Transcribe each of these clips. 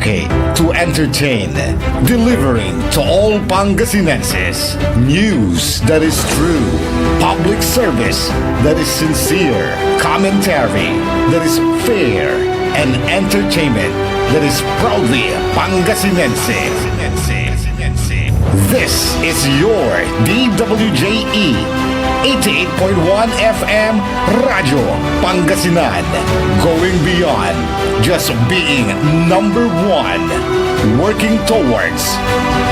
educate, to entertain, delivering to all Pangasinenses news that is true, public service that is sincere, commentary that is fair, and entertainment that is proudly Pangasinense. This is your DWJE 88.1 FM Radyo Pangasinan. Going beyond just being number one. Working towards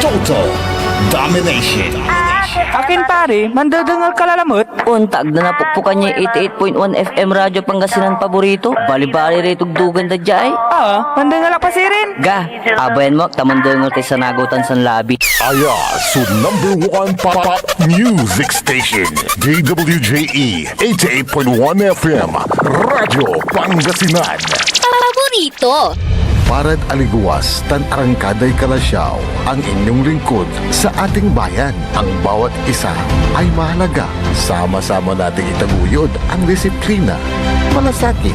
total domination. Akin pare, mandadangal kalalamot. Untag na napukpukan niya 88.1 FM Radyo Pangasinan paborito. Bali-bali rito dugan da jay. Mandangal pa si rin. Ga, abayan mo, tamandangal kay sanagutan san labi. Aya, so number one pop music station. DWJE 88.1 FM Radyo Pangasinan. Paborito. Parad aliguas tan arangkaday kalasyaw ang inyong lingkod sa ating bayan. Ang bawat isa ay mahalaga. Sama-sama nating itaguyod ang disiplina, malasakit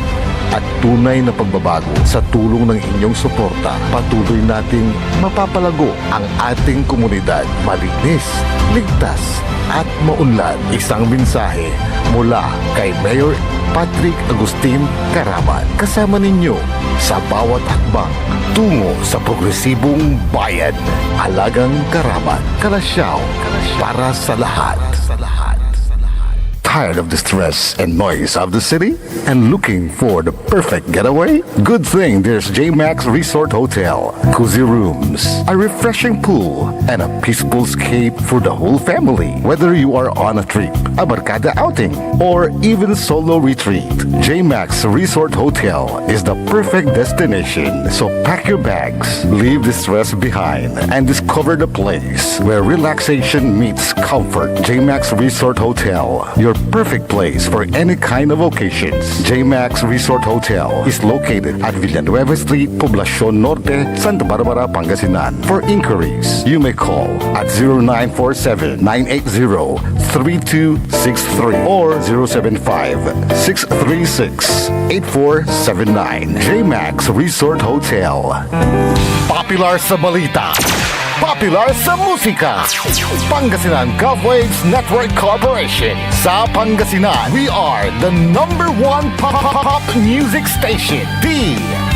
at tunay na pagbabago. Sa tulong ng inyong suporta, patuloy nating mapapalago ang ating komunidad. Malinis, ligtas at maunlad. Isang mensahe mula kay Mayor Patrick Agustin Caraman. Kasama ninyo sa bawat hakbang tungo sa progresibong bayan. Alagang Caraman, Kalasyaw, para sa lahat. Tired of the stress and noise of the city and looking for the perfect getaway? Good thing there's JMax Resort Hotel. Cozy rooms, a refreshing pool, and a peaceful escape for the whole family. Whether you are on a trip, a barkada outing, or even solo retreat, JMax Resort Hotel is the perfect destination. So pack your bags, leave the stress behind, and discover the place where relaxation meets comfort. JMax Resort Hotel, your perfect place for any kind of occasions. JMax Resort Hotel is located at Villanueva Street, Poblacion Norte, Santa Barbara, Pangasinan. For inquiries, you may call at 0947-980-3263 or 075-636-8479. JMax Resort Hotel. Popular sa balita. Popular sa musika. Pangasinan Golfwaves Network Corporation. Sa Pangasinan, we are the number one pop music station. DWJE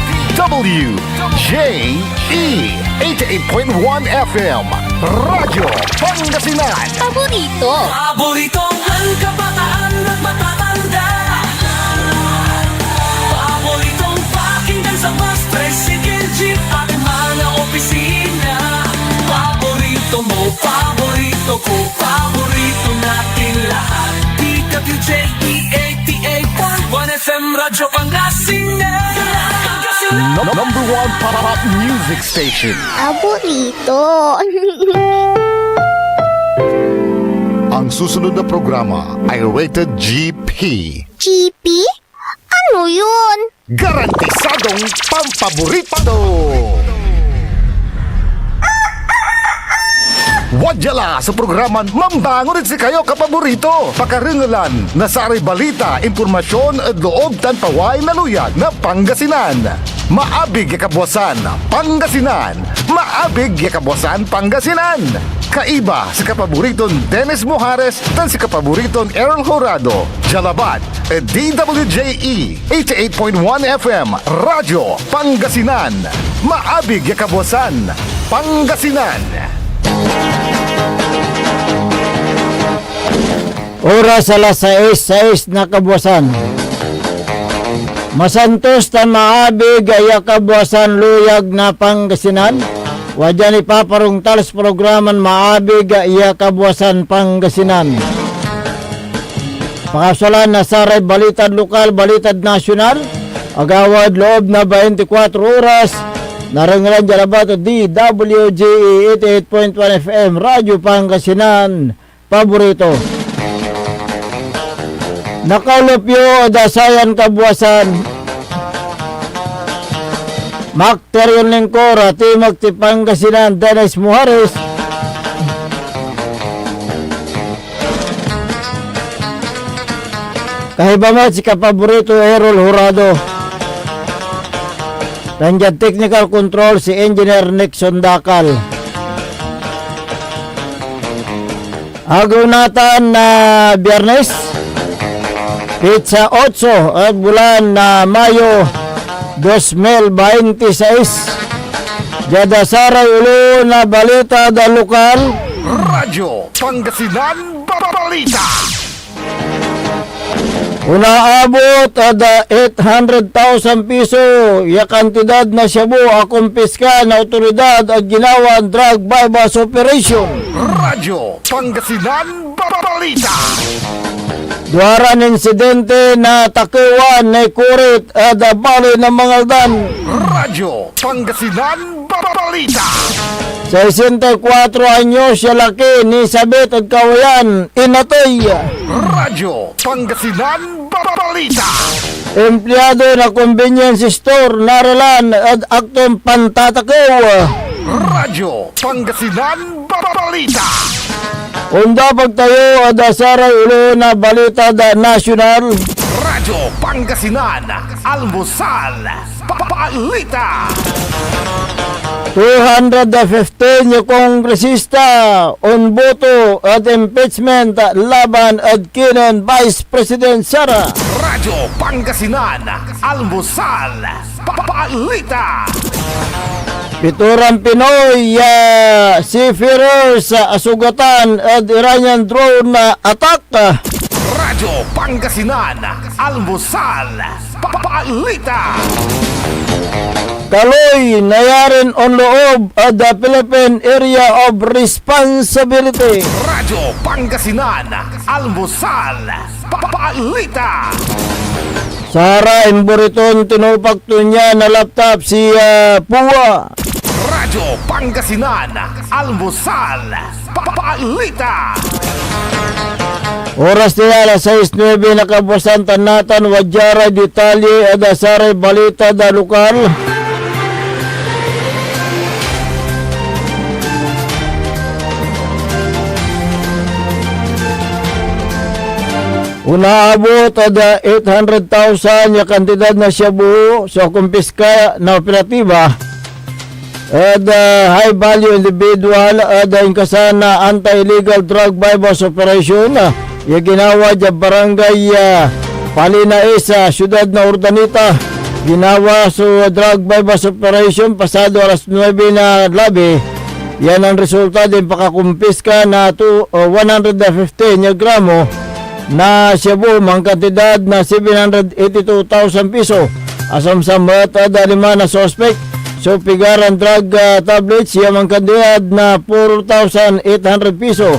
88.1 FM Radyo Pangasinan. Paborito. Paborito ang kabataan at matatanda. Paboritong pakinggan sa bus, tricycle, jeep at mga opisina. Paborito mo, paborito ko, paborito natin lahat. DWJE 88.1 FM Radyo Pangasinan. Number one pop music station. Paborito. Ang susunod na programa ay rated GP. GP? Ano yun? Garantisadong pampaborito! Wadyala sa programan Mambangon rin si kayo kapaborito. Pakaringalan na sa balita, impormasyon at loob tan paway na luyag na Pangasinan. Maabig yakabwasan Pangasinan. Maabig yakabwasan Pangasinan. Kaiba sa kapaboriton Dennis Mojares tan si kapaboriton Errol Horado. Jalabat at DWJE 88.1 FM Radyo Pangasinan. Maabig yakabwasan Pangasinan. Oras alas 6:06 na kabuwasan. Masantos tan maabig ay kabuwasan luyag na Pangasinan. Wadyan ipaparong talas programan maabig ay kabuwasan Pangasinan. Pakasalan na saray balitad lokal, balitad nasyonal. Agawad loob na 24 oras. Narangalan Jalabato DWJE 88.1 FM Radyo Pangasinan. Paborito. Nakaulupyo dasayan kabuwasan. Makterion Lengkora Timog ti Pangasinan Dennis Mojares. Kahibamat si kapaborito Errol Horado. Nandiyan technical control si Engineer Nixon Dakal. Agunatan na Biyernes, Pizza 8 at bulan na Mayo 2026. Jada Saray ulo na balita da lokal. Radyo Pangasinan Balita. Unaabot ada 800,000 piso ya kantidad na shabu akumpiska na otoridad at ginawa ang drug bypass operation. Radyo Pangasinan Balita. Duara ng insidente na takiwan na kurit at bali ng mga dan. Radyo Pangasinan Balita. 64 anyos siya laki ni Sabit at Kawayan, Inatoy. Radyo Pangasinan Balita. Empleyado na convenience store naralan at aktong pantatakiw. Radyo Pangasinan Balita. Unda pagtayo at asaray ulo na balita da nasyonal. Radyo Pangasinan Almusal Balita. 215 yung kongresista on boto at impeachment laban at kinan Vice President Sara. Radyo Pangasinan Almusal Balita. Pituran Pinoy seafarers sa asugatan at Iranian drone na attack. Radyo Pangasinan Almusal Balita. Kaloy nayarin on loob at the Philippine Area of Responsibility. Radyo Pangasinan Almusal Balita. Sara Imburiton tinupak niya na laptop si Puwa. Radyo Pangasinan Almusal Balita. Oras nila alas 6:09 nakabusan tanatan wadyara detalye at asaray balita da lokal. Unaabot ada 800,000 ya kantidad na shabu sa kumpiska na operatiba at high value individual at inkasan na anti-illegal drug bypass operation ya ginawa sa barangay Palinais sa syudad na Urdanita. Ginawa sa drug bypass operation pasado alas 9 na labi. Yan ang resulta din pakakumpiska na 115 gramo na shabu mang kantidad na 782,000 piso. Asam sa mata dalima na suspect so pigaran drug tablets siya mang kantidad na 4,800 piso.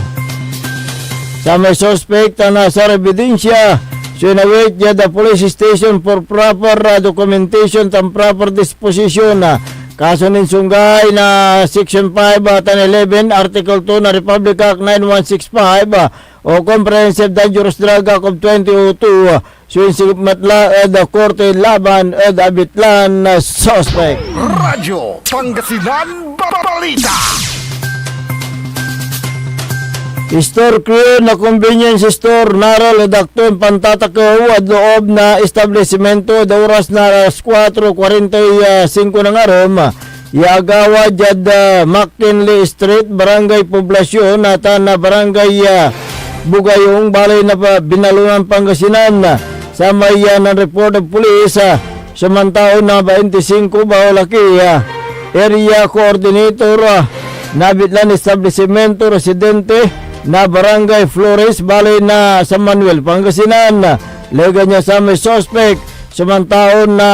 Sa may suspect na sa ebidensya so inawait niya the police station for proper documentation and proper disposition. Kaso nin sunggay na Section 5 at 11 Article 2 na Republic Act 9165 o Comprehensive Dangerous Drug Act of 2002 so insigmatla the korte laban at abitlan na suspect. Radyo Pangasinan Balita. Store crew na convenience store naral redakton pantatakaw at loob na establishmento da oras na 4:45 ng arom. Iagawa jad McKinley Street, Barangay Poblasyon at na Barangay Bugayong, Balay na Binalunan, Pangasinan. Sa may ng report of police samantaon na 25 Baolaki area coordinator nabitlan establishmento residente na Barangay Flores, Balay na San Manuel, Pangasinan. Lega niya sa may suspect samantaon na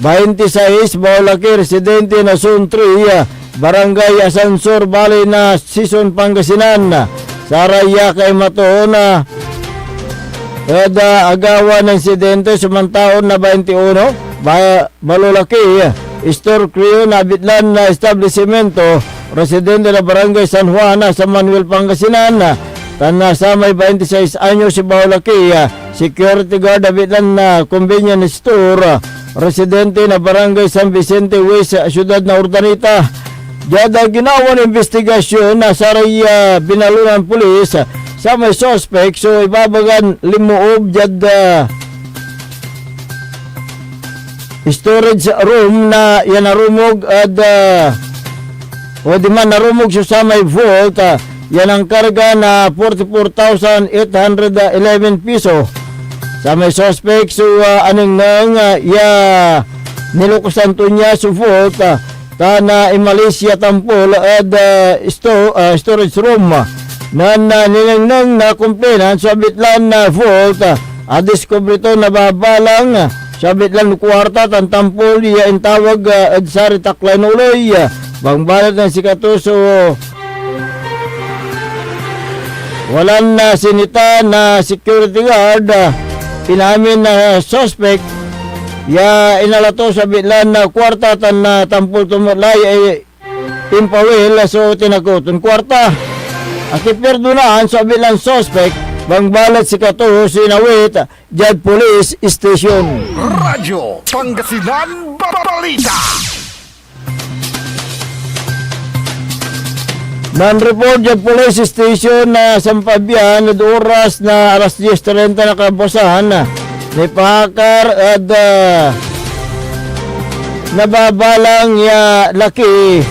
26 Baolaki residente na Zone 3, Barangay Asansor, Balay na Sison, Pangasinan. Saraya kay Matoona Eda agawa ng insidente samantaon na 21 Balolaki store crew na bitlan na establishmento residente na Barangay San Juan sa Manuel, Pangasinan. Tanasa may 26 anyos si Balolaki security guard na bitlan na convenience store residente na Barangay San Vicente West sa syudad na Urdanita. Jada ginawa ng investigasyon na saray binalunan pulis sa may suspect so ibabagan limuob jad storage room na yan narumog at o di man narumog siya sa may vault. Yan ang karga na 44,811 piso sa may suspect. So aning nang nilukusan to niya sa vault na Malaysia tampol at storage room na nilingnang na kumplinan sa bitlan na vault. Discovery to nababalang sa bitlan kwarta tan tampol iya intawag at sari taklan uloy bangbalat ng sikatuso. Walang sinita na security guard inamin na suspect inalato sa bitlan na kwarta tan na tampol tumulay impawil so tinaguton kwarta at iperdunaan sa bitlan suspect bangbalat si Kato sinawit Jad Police Station. Radyo Pangasinan Balita. Non-report Jad Police Station na Sampabian at oras na alas 10:30 na kabusahan ni Pakar at nababalang laki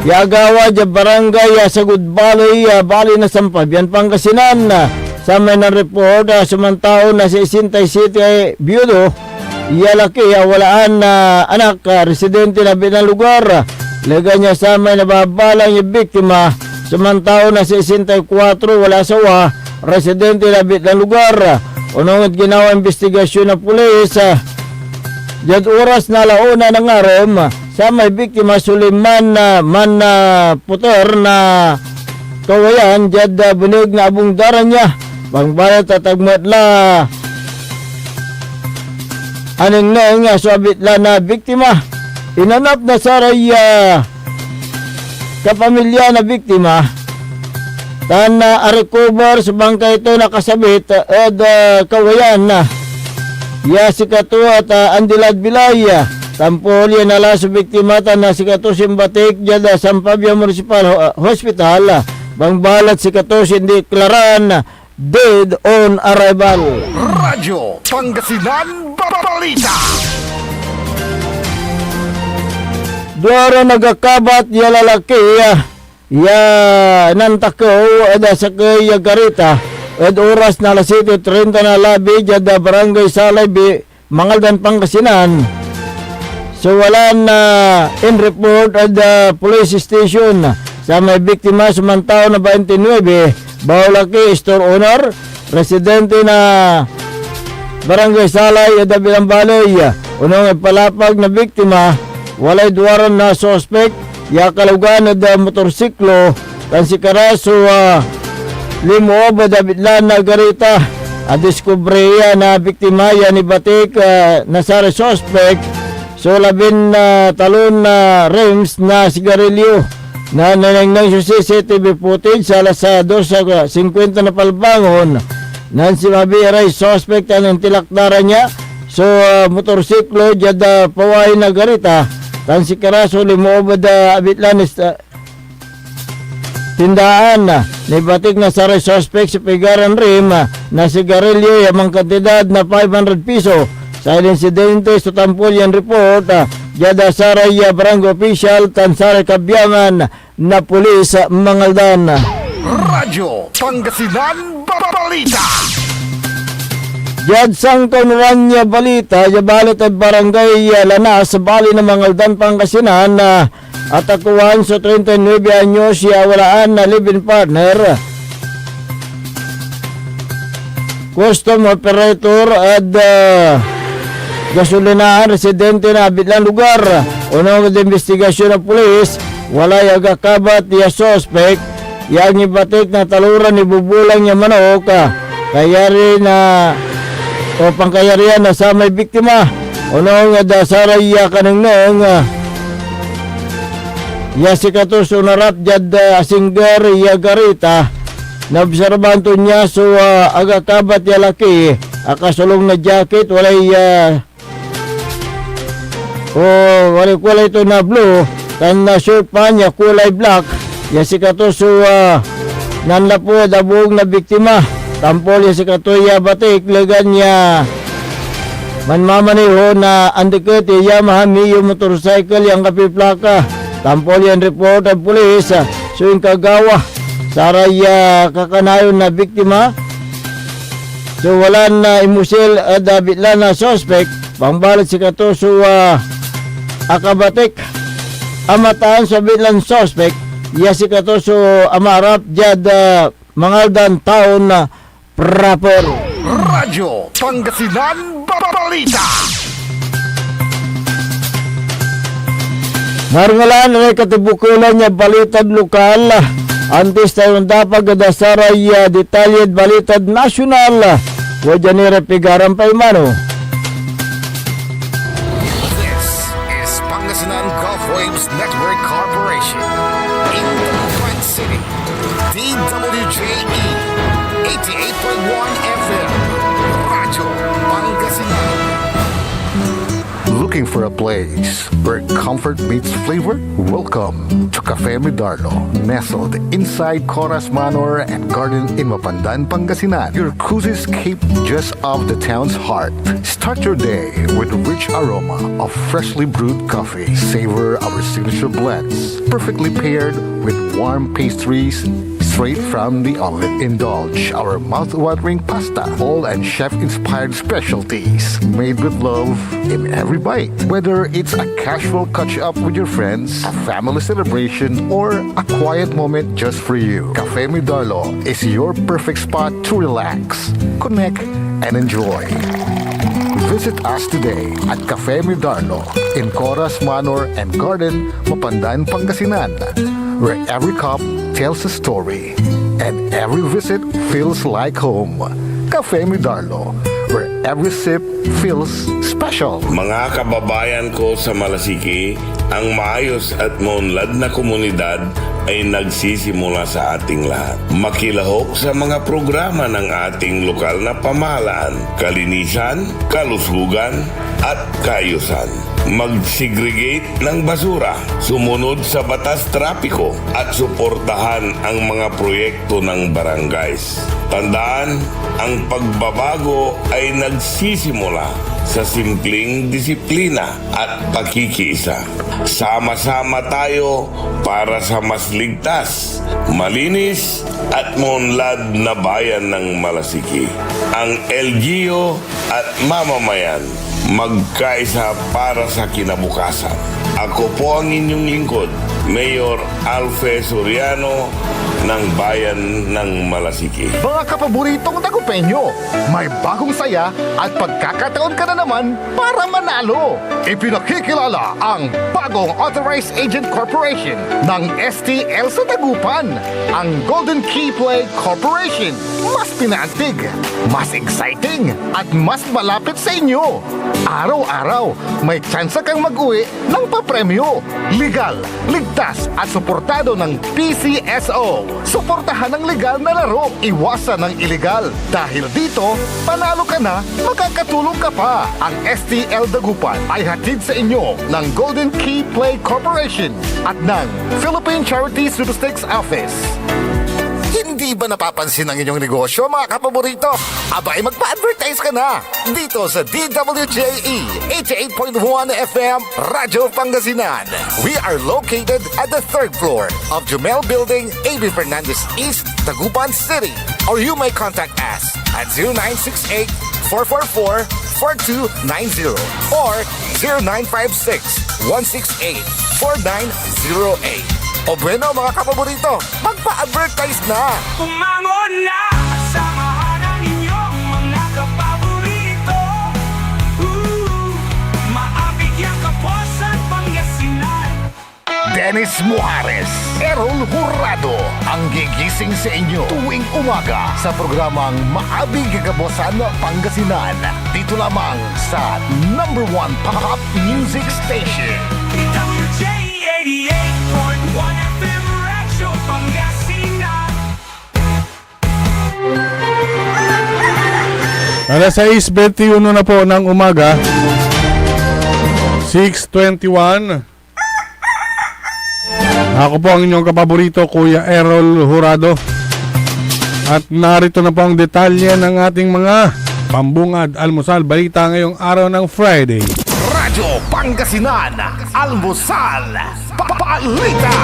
agawa Jad Barangay Sagud Baloy Bali na Sampabian Pangasinan sa may non-report sumantao na si Sintay City ay biyudo laki walaan na anak residente na binang lugar. Lega niya sa may nababalang yung biktima sumantao na si 64 wala sawa residente na bitlang lugar. Unong ginawa investigasyon ng pulis Jad oras na launa ng arom sa may biktima Suliman man puter na kawayan Jad bunig na abong daran niya bangbalat at agmatla aning nga so bitla na biktima. Inanap na saray kapamilya na biktima tan recover sa bangka ito nakasabit at kawayan na si Kato at Andilad Bilay tampol yan nala sa biktima tan na si Kato simbatik dyan Sampabian Municipal Hospital bangbalat si Kato sindiklaran dead on arrival. Radyo Pangasinan Balita. Duaro nagakabat lalaki nantakaw sa kay Garita at oras na alas 7:30 na labi jada barangay Salay Mangaldan Pangasinan. So wala na in report at the police station sa may biktima sumantao na 29 bawlaki store owner residente na barangay Salay at Bilang Baloy. Unang palapag na biktima walay duwaran na suspect kalugan na motorsiklo kan si Karaso limo ba Davidlan na Garita diskubreya na biktima ni batik na sa suspect so labin na talon na rims na sigarilyo na nanangnang sa CCTV footage sa alas 2:50 na palbangon nan si Mabiray suspect ang tilakdaran niya so motorsiklo jada paway na Garita tan si Karaso limoobad abitlan tindaan ni batik na sa suspect si Pigaran Rim na sigarilyo yamang kantidad na 500 piso sa insidente sa tampol yan report jada saray barangay official tan saray kabyangan na pulis Mangaldan. Radyo Pangasinan Balita. Jad sang Konranya Balita, jabalit at barangay Lanas, Bali na Mangaldan, Pangasinan at akuan sa 39 anyos siya walaan na live-in partner. Custom operator at gasolinahan, residente na bitlang lugar. Unang investigasyon ng pulis, walay agakabat niya suspect, yang ibatik na taluran ni bubulang niya manok, kaya rin o pangkayarihan na sa may biktima. Unong dasaray kanang si Kato sunarap jad asinggar Garita na obserbanto niya so agakabat ya laki akasulong na jacket walay walay ito na blue kan na shirt pa niya kulay black si Kato so nanlapo dabog na biktima tampol si Kato batik legan niya manmamaneho na andikit Yamaha Mio motorcycle yang kapiplaka. Tampol yan report ang pulis suing kagawa sa raya kakanayon na biktima. So wala na imusil dabitla na suspect. Pangbalit si Katoso akabatik amataan sa bitlan suspect. Ya si Katoso amarap jad mangaldan taon na proper. Radyo Pangasinan Balita. Narangalan na katibukulan niya balitad lokal. Antes tayo dapat gadasaray detalyed balitad nasyonal. Wajan ni Repigaran pa imano. This is Pangasinan Gulf Waves Network Corporation. In the Front City. DWJE 88.1 FM. Radyo Pangasinan. Looking for a place where comfort meets flavor? Welcome to Cafe Medardo, nestled inside Coras Manor and Garden in Mapandan, Pangasinan. Your cozy escape just off the town's heart. Start your day with a rich aroma of freshly brewed coffee. Savor our signature blends, perfectly paired with warm pastries straight from the oven. Indulge our mouth-watering pasta, all and chef-inspired specialties made with love in every bite. Whether it's a casual catch-up with your friends, a family celebration, or a quiet moment just for you, Cafe Medardo is your perfect spot to relax, connect, and enjoy. Visit us today at Cafe Medardo in Coras Manor and Garden, Mapandan, Pangasinan, where every cup tells a story and every visit feels like home. Cafe Medardo, where every sip feels special. Mga kababayan ko sa Malasiki, ang maayos at maunlad na komunidad ay nagsisimula sa ating lahat. Makilahok sa mga programa ng ating lokal na pamahalaan, kalinisan, kalusugan, at kaayusan. Mag-segregate ng basura, sumunod sa batas trapiko, at suportahan ang mga proyekto ng barangays. Tandaan, ang pagbabago ay nagsisimula sa simpleng disiplina at pakikiisa. Sama-sama tayo para sa mas ligtas, malinis at maunlad na bayan ng Malasiki. Ang LGU at mamamayan magkaisa para sa kinabukasan. Ako po ang inyong lingkod, Mayor Alfe Soriano ng Bayan ng Malasiki. Mga kapaboritong tagupenyo, may bagong saya at pagkakataon ka na naman para manalo. Ipinakikilala ang bagong Authorized Agent Corporation ng STL sa Tagupan, ang Golden Key Play Corporation. Mas pinaantig, mas exciting, at mas malapit sa inyo. Araw-araw, may tsansa kang mag-uwi ng papremyo. Legal, ligtas at suportado ng PCSO. Suportahan ang legal na laro, iwasan ang illegal. Dahil dito, panalo ka na, makakatulong ka pa. Ang STL Dagupan ay hatid sa inyo ng Golden Key Play Corporation at ng Philippine Charity Statistics Office. Hindi ba napapansin ang inyong negosyo, mga kapaborito? Abay, magpa-advertise ka na dito sa DWJE 88.1 FM Radyo Pangasinan. We are located at the 3rd floor of Jumel Building, A.B. Fernandez East, Tagupan City. Or you may contact us at 0968-444-4290 or 0956-168-4908. O bueno, mga kapaborito, magpa-advertise na! Umangon na! Samahan ang inyong mga kapaborito. Maabigyan ka po sa Pangasinan. Dennis Muhares, Errol Hurado, ang gigising sa inyo tuwing umaga sa programang Maabig Kagabosan Pangasinan. Dito lamang sa #1 Pop Music Station. DWJ 88.1 FM Radyo Pangasinan. Alas 6:21 na po ng umaga. 6:21. Ako po ang inyong kapaborito, Kuya Errol Hurado. At narito na po ang detalye ng ating mga pambungad, almusal, balita ngayong araw ng Friday. Radyo Pangasinan, Almusal, Balita.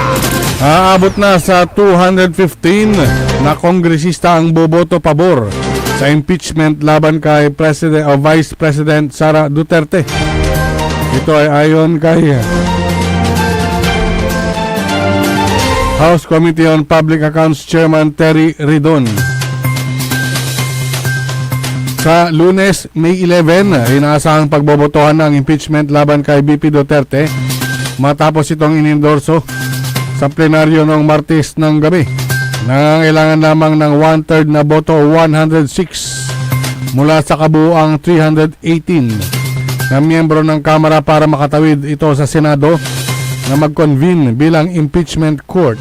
Aabot na sa 215 na kongresista ang boboto pabor sa impeachment laban kay Vice President Sara Duterte. Ito ay ayon kay House Committee on Public Accounts Chairman Terry Ridon. Sa Lunes, May 11, inaasahang pagbobotohan ng impeachment laban kay BP Duterte matapos itong inendorso sa plenaryo noong Martes ng gabi. Nangangailangan lamang ng 1/3 na boto, 106 mula sa kabuuang 318 na miyembro ng Kamara para makatawid ito sa Senado na mag-convene bilang impeachment court.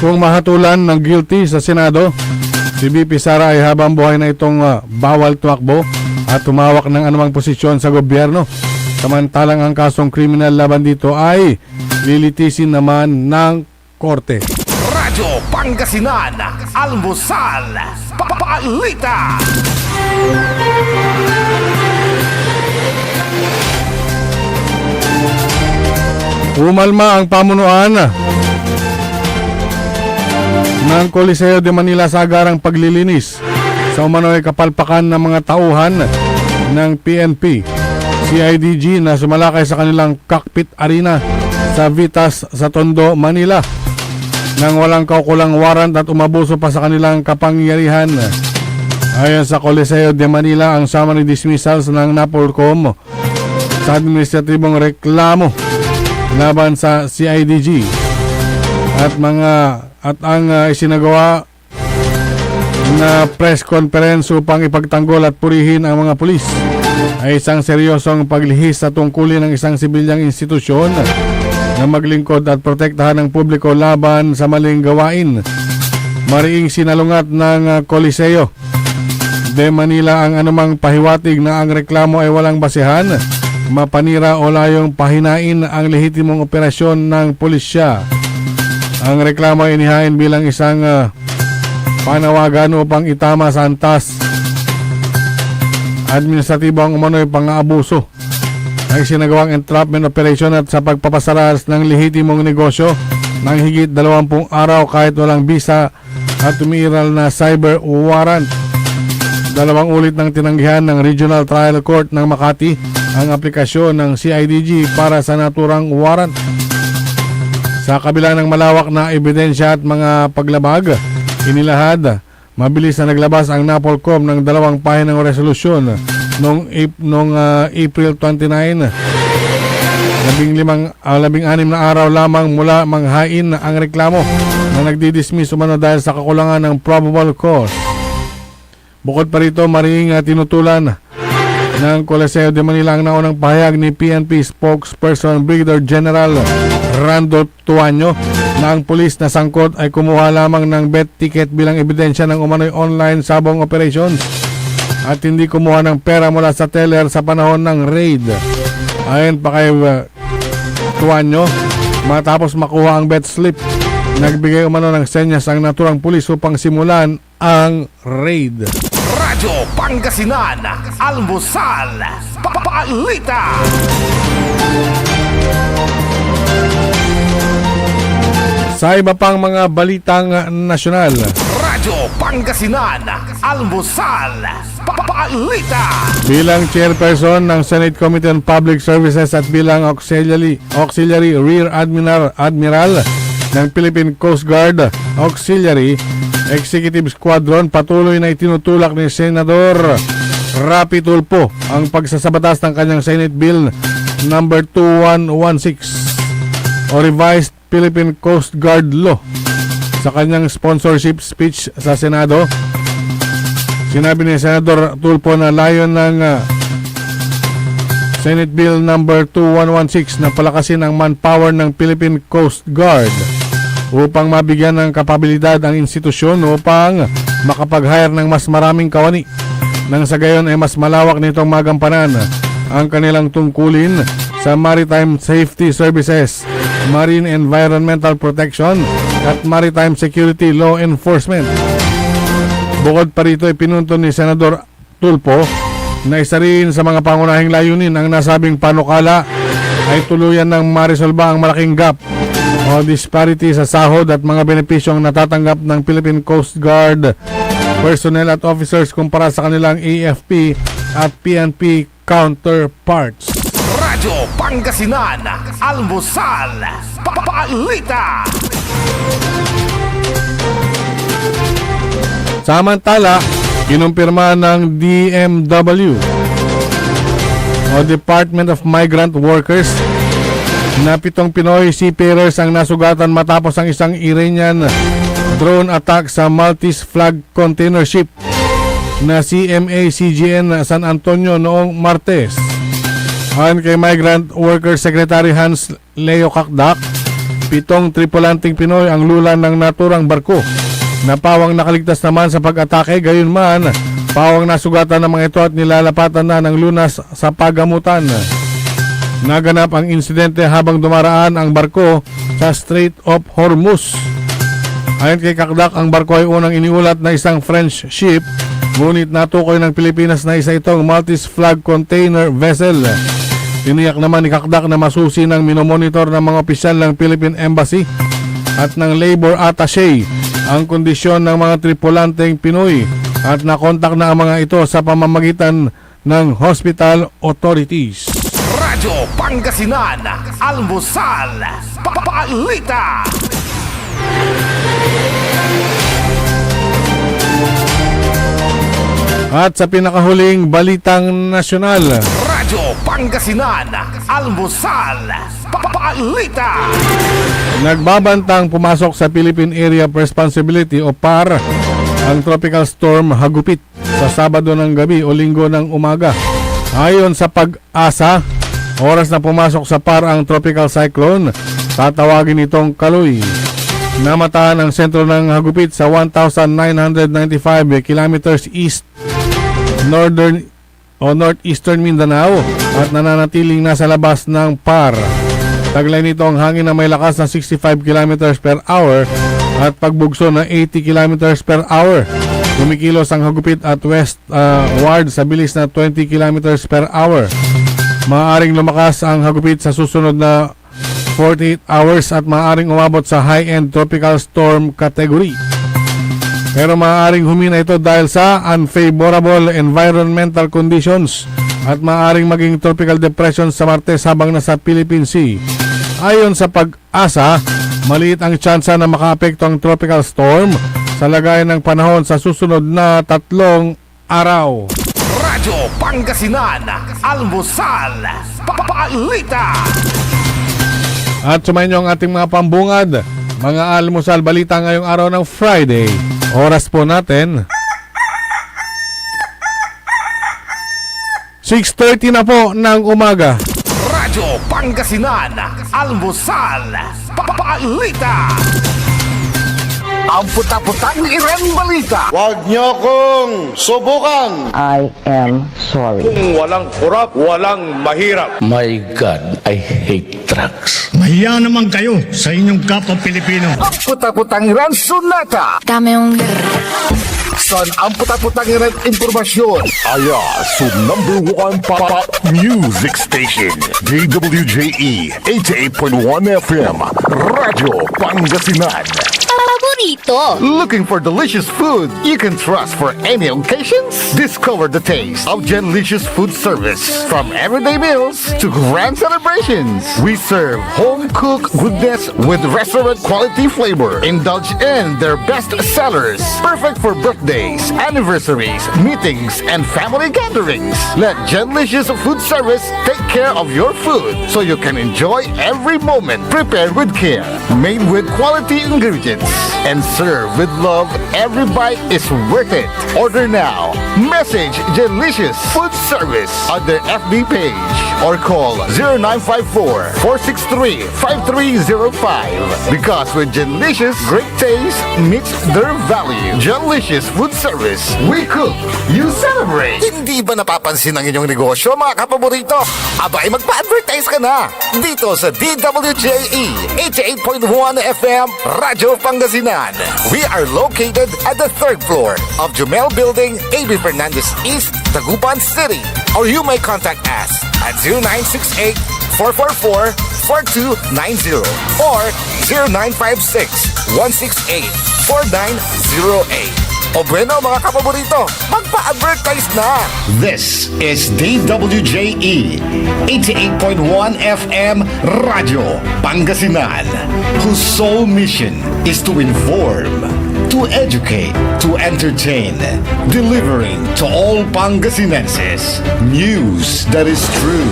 Kung mahatulan ng guilty sa Senado, si BP Sara ay habang buhay na itong bawal tumakbo at tumawak ng anumang posisyon sa gobyerno. Samantalang ang kasong kriminal laban dito ay lilitisin naman ng korte. Radyo Pangasinan, Almusal, Balita. Umalma ang pamunuan ng Coliseo de Manila sa agarang paglilinis sa umano'y kapalpakan ng mga tauhan ng PNP, CIDG na sumalakay sa kanilang cockpit arena sa Vitas sa Tondo, Manila nang walang kaukulang warrant at umabuso pa sa kanilang kapangyarihan. Ayon sa Coliseo de Manila, ang summary dismissals ng NAPOLCOM sa administratibong reklamo laban sa CIDG at ang isinagawa na press conference upang ipagtanggol at purihin ang mga pulis ay isang seryosong paglihis sa tungkulin ng isang sibilyang institusyon na maglingkod at protektahan ng publiko laban sa maling gawain. Mariing sinalungat ng Coliseo de Manila ang anumang pahiwatig na ang reklamo ay walang basehan, mapanira o layong pahinain ang lehitimong operasyon ng pulisya. Ang reklamo ay inihain bilang isang panawagan upang itama sa antas administratibo ang umano'y pang-aabuso ang sinagawang entrapment operation at sa pagpapasaras ng lehitimong negosyo ng higit 20 araw kahit walang bisa at umiiral na cyber warrant. 2 ulit ng tinanggihan ng Regional Trial Court ng Makati ang aplikasyon ng CIDG para sa naturang warrant. Sa kabila ng malawak na ebidensya at mga paglabag, inilahad, mabilis na naglabas ang NAPOLCOM ng 2 pahinang resolusyon noong April 29, 16 na araw lamang mula manghain ang reklamo na nagdidismiss umano dahil sa kakulangan ng probable cause. Bukod pa rito, maring tinutulan ng Coliseo de Manila ang naunang pahayag ni PNP spokesperson Brigadier General Randolph Tuanyo na ang pulis na sangkot ay kumuha lamang ng bet ticket bilang ebidensya ng umano'y online sabong operations at hindi kumuha ng pera mula sa teller sa panahon ng raid. Ayon pa kay Tuanyo, matapos makuha ang bet slip, nagbigay umano ng senyas ang naturang pulis upang simulan ang raid. Radyo Pangasinan, Almusal, Balita. Sa iba pang mga balitang nasyonal, Radyo Pangasinan, Almusal, Balita. bilang chairperson ng Senate Committee on Public Services at bilang auxiliary rear admiral ng Philippine Coast Guard Auxiliary Executive Squadron, patuloy na itinutulak ni Senador Rapi Tulfo ang pagsasabatas ng kanyang Senate Bill number 2116 o Revised Philippine Coast Guard Law. Sa kanyang sponsorship speech sa Senado, sinabi ni Senador Tulfo na layon ng Senate Bill number 2116 na palakasin ang manpower ng Philippine Coast Guard upang mabigyan ng kapabilidad ang institusyon upang makapag-hire ng mas maraming kawani. Nang sa gayon ay mas malawak nitong magampanan ang kanilang tungkulin sa Maritime Safety Services, Marine Environmental Protection at Maritime Security Law Enforcement. Bukod pa rito, ipinunto ni Senador Tulfo na isa rin sa mga pangunahing layunin ang nasabing panukala ay tuluyan ng marisolba ang malaking gap o disparity sa sahod at mga benepisyong natatanggap ng Philippine Coast Guard personnel at officers kumpara sa kanilang AFP at PNP counterparts. Radyo Pangasinan, Almusal, Balita. Samantala, kinumpirma ng DMW o Department of Migrant Workers na 7 Pinoy seafarers ang nasugatan matapos ang isang Iranian drone attack sa Maltese flag container ship na CMA CGN San Antonio noong Martes. Ayon kay Migrant Workers Secretary Hans Leo Kakdak, 7 tripulanting Pinoy ang lulan ng naturang barko na pawang nakaligtas naman sa pag-atake. Gayunman, pawang nasugatan ng mga ito at nilalapatan na ng lunas sa pagamutan. Naganap ang insidente habang dumaraan ang barko sa Strait of Hormuz. Ayon kay Kakdak, ang barko ay unang iniulat na isang French ship, ngunit natukoy ng Pilipinas na isa itong Maltese flag container vessel. Tiniyak naman ni Kakdak na masusi ng minomonitor ng mga opisyal ng Philippine Embassy at ng Labor Attaché ang kondisyon ng mga tripulanteng Pinoy at nakontak na ang mga ito sa pamamagitan ng hospital authorities. Radyo Pangasinan, Almusal, Balita. At sa pinakahuling balitang nasyonal, Radyo Pangasinan, Almusal, Balita. nagbabantang pumasok sa Philippine Area of Responsibility o PAR ang Tropical Storm Hagupit sa Sabado ng gabi o Linggo ng umaga. Ayon sa Pag-asa, oras na pumasok sa PAR ang Tropical Cyclone, tatawagin itong Kaloy. Namatahan ang sentro ng Hagupit sa 1,995 kilometers east northern o northeastern Mindanao at nananatiling nasa labas ng PAR. Taglay nito ang hangin na may lakas na 65 km per hour at pagbugso na 80 km per hour. Kumikilos ang Hagupit at westward sa bilis na 20 km per hour. Maaaring lumakas ang Hagupit sa susunod na 48 hours at maaaring umabot sa high-end tropical storm category. Pero maaaring humina ito dahil sa unfavorable environmental conditions at maaaring maging tropical depression sa Martes habang nasa Philippine Sea. Ayon sa Pag-asa, maliit ang tsansa na makaapekto ang tropical storm sa lagayan ng panahon sa susunod na 3 araw. Radyo Pangasinan, Almusal, Balita. At sumayin niyo ang ating mga pambungad, mga almusal balita ngayong araw ng Friday. Oras po natin 6:30 na po ng umaga. Radyo Pangasinan, Almusal, Balita. Ang puta-putang Iren Balita. Huwag niyo kong subukan. I am sorry. Kung walang kurap, walang mahirap. My God, I hate drugs. Mahiya naman kayo sa inyong kapwa Pilipino. Ang puta-putang Iren Sunata. Dame yung Son, ang puta-putang Iren Impormasyon. Aya, so #1 pop music station. DWJE 88.1 FM. Radyo Pangasinan. paborito. Looking for delicious food you can trust for any occasions? Discover the taste of Genlicious Food Service. From everyday meals to grand celebrations, we serve home-cooked goodness with restaurant-quality flavor. Indulge in their best sellers, perfect for birthdays, anniversaries, meetings, and family gatherings. Let Genlicious Food Service take care of your food so you can enjoy every moment. Prepared with care, made with quality ingredients, and served with love. Every bite is worth it. Order now. Message Genlicious Food service on their FB page or call 0954-463-5305. Because with Genlicious, great taste meets their value. Genlicious Food Service. We cook, you celebrate. Hindi ba napapansin ang inyong negosyo, mga kapaborito? Abay, magpa-advertise ka na dito sa DWJE 88.1 FM Radyo Pangasinan. We are located at the 3rd floor of Jumel Building, A.B. Fernandez East, Tagupan City. Or you may contact us at 0968-444-4290 or 0956-168-4908. O bueno, mga kapaborito, magpa-advertise na! This is DWJE 88.1 FM Radio Pangasinan, whose sole mission is to inform, to educate, to entertain, delivering to all Pangasinenses news that is true,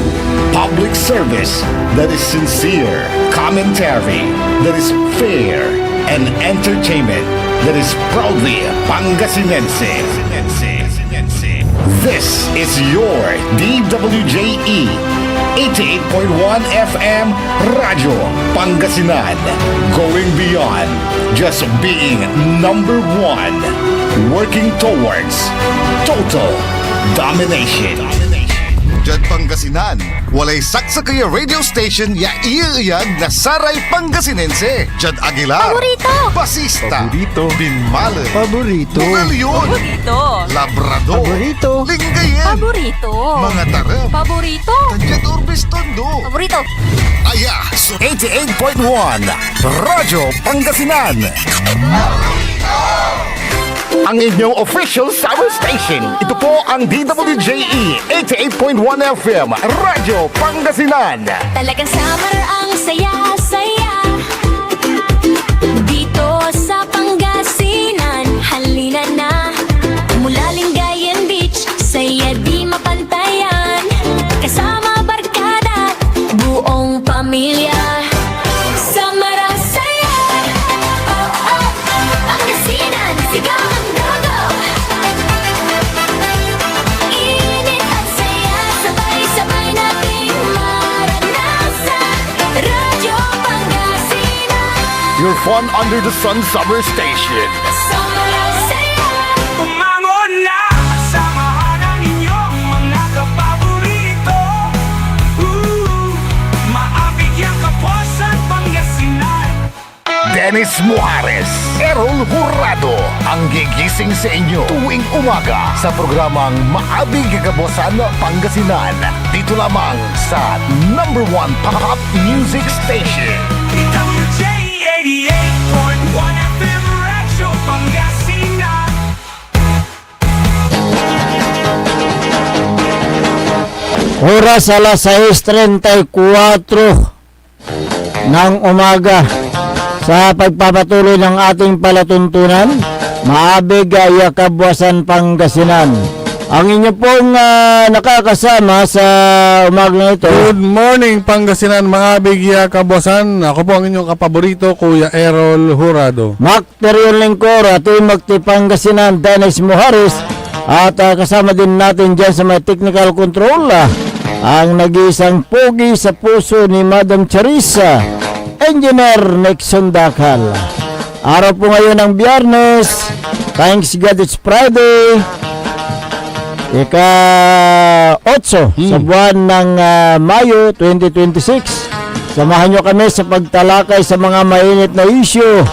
public service that is sincere, commentary that is fair, and entertainment that is proudly Pangasinense. This is your DWJE 88.1 FM Radio Pangasinan, going beyond just being number one, working towards total domination. Jad Pangasinan, walay saksakaya radio station ya iiyag na saray Pangasinense. Jad Aguilar, Paborito. Basista, Paborito. Binmalen, Paborito. Bugalyon, Paborito. Labrador, Paborito. Lingayen, Paborito. mga tarap, Paborito. Jad Urbis Tondo. Paborito. Aya, so 88.1 Radyo Pangasinan. Ang inyong official summer station. Ito po ang DWJE 88.1 FM Radyo Pangasinan. Talagang summer ang saya-saya dito sa Pangasinan. Halina na mula Lingayen Beach, saya di mapantayan. Kasama barkada, buong pamilya. Summer ang saya. Oh, oh, oh. Pangasinan, sigaw ang dugo. Init at saya, sabay-sabay nating maranasan. Radyo Pangasinan. Your fun under the sun summer station. Summer ang saya. Umangon na, samahan ang inyong mga kapaborito. Maabig yung kapusan Pangasinan. Dennis Muhares, Errol Hurado, ang gigising sa inyo tuwing umaga sa programang Maabig Kagabosan Pangasinan. Dito lamang sa number 1 pop music station. DWJ 88.1 FM Radyo Pangasinan. Oras alas 6:34 ng umaga. Sa pagpapatuloy ng ating palatuntunan, Maabig Kabwasan Pangasinan. Ang inyo pong nakakasama sa umaga ito. Good morning Pangasinan, Maabig Kabwasan. Ako po ang inyong kapaborito, Kuya Errol Hurado. Mac Terion Lingkor, Team Makti Pangasinan, Dennis Muhares. At kasama din natin dyan sa may technical control, ang nag-iisang pogi sa puso ni Madam Charissa, Engineer Nixon Dakal. Araw po ngayon ng Biyernes. Thanks God it's Friday. Ika-8 sa buwan ng Mayo 2026. Samahan nyo kami sa pagtalakay sa mga mainit na issue.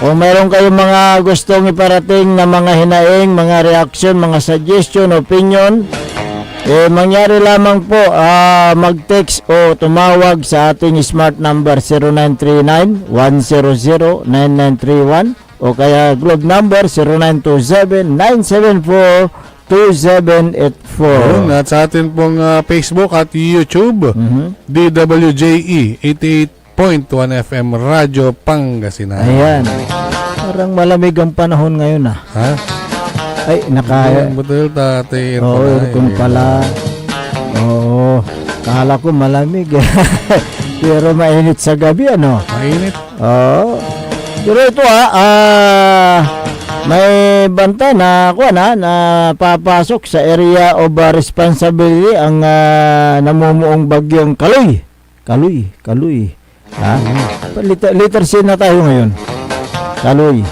Kung mayroon kayong mga gustong iparating na mga hinaing, mga reaction, mga suggestion, opinion, mangyari lamang po, mag-text o tumawag sa ating smart number 0939-100-9931 o kaya globe number 0927-974-2784. At sa atin pong Facebook at YouTube, DWJE 88.1 FM Radyo Pangasinan. Ayan. Parang malamig ang panahon ngayon ha. Ay, Betul tati. Oo, aircon pala. Oo, kala ko malamig. Pero mainit sa gabi, ano? Mainit. Oo. Pero ito may banta na na papasok sa area of responsibility ang namumuong bagyong Kaloy. Ha? Letter C na tayo ngayon. Kaloy.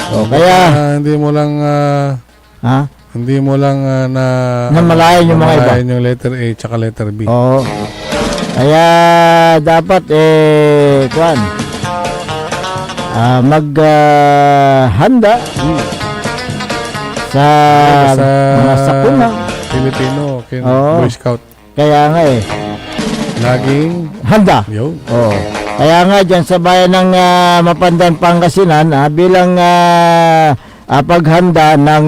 O kaya Hindi mo lang ha? hindi mo lang Namalayan yung mga iba. namalayan yung letter A tsaka letter B. Oo. Kaya dapat maghanda sa mga sakuna. Filipino, Oo. Boy Scout. Kaya nga Laging handa. yo. Oo. Kaya nga dyan sa bayan ng Mapandan, Pangasinan, bilang paghanda ng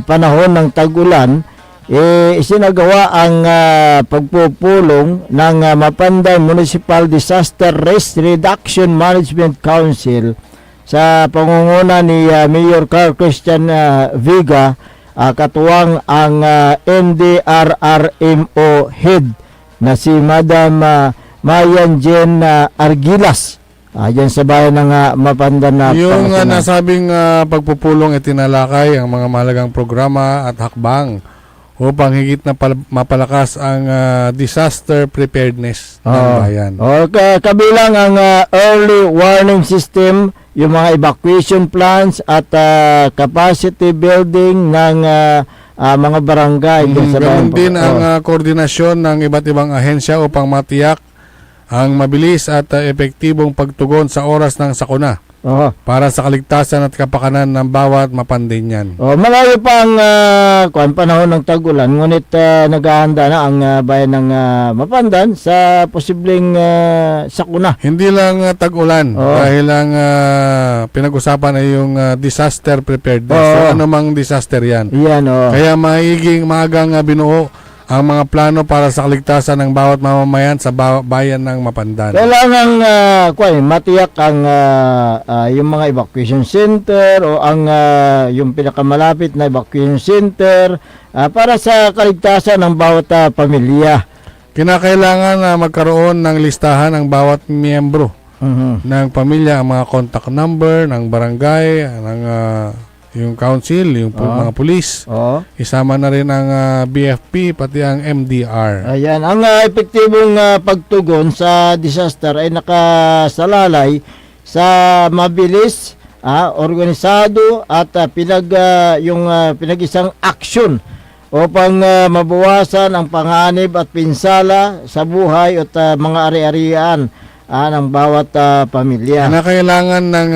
panahon ng tag-ulan, isinagawa ang pagpupulong ng Mapandan Municipal Disaster Risk Reduction Management Council sa pangunguna ni Mayor Carl Christian Viga, katuwang ang NDRRMO head na si Madam Mayan Jen Argilas, dyan sa bayan ng Mapandan na Yung Pangasinan. nasabing pagpupulong itinalakay ang mga mahalagang programa at hakbang upang higit na mapalakas ang disaster preparedness ng bayan. Kabilang ang early warning system, yung mga evacuation plans at capacity building ng mga barangay dyan sa bayan. Ganun din ang koordinasyon ng iba't ibang ahensya upang matiyak ang mabilis at epektibong pagtugon sa oras ng sakuna para sa kaligtasan at kapakanan ng bawat Mapandenyan. Malayo pa ang panahon ng tag-ulan, ngunit naghahanda na ang bayan ng Mapandan sa posibleng sakuna. Hindi lang tag-ulan dahil ang pinag-usapan ay yung disaster preparedness. So, ano mang disaster yan. Kaya maiging maagang binuo ang mga plano para sa kaligtasan ng bawat mamamayan sa bayan ng Mapandan. Kailangan matiyak ang yung mga evacuation center o ang yung pinakamalapit na evacuation center para sa kaligtasan ng bawat pamilya. Kinakailangan na magkaroon ng listahan ng bawat miyembro ng pamilya, ang mga contact number ng barangay, ng yung council, yung mga pulis. Isama na rin ang BFP, pati ang MDR. Ayan, ang epektibong pagtugon sa disaster ay nakasalalay sa mabilis, organisado at pinag-isang aksyon upang mabawasan ang panganib at pinsala sa buhay at mga ari-arian ng bawat pamilya. Kailangan ng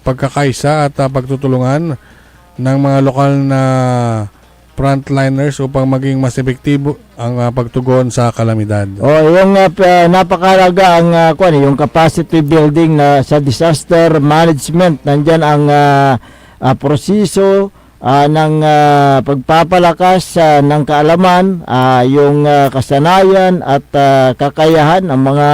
pagkakaisa at pagtutulungan ng mga lokal na frontliners upang maging mas epektibo ang pagtugon sa kalamidad. Yung napakalaga ang yung capacity building na sa disaster management. Nandyan ang proseso ng pagpapalakas ng kaalaman, yung kasanayan at kakayahan ng mga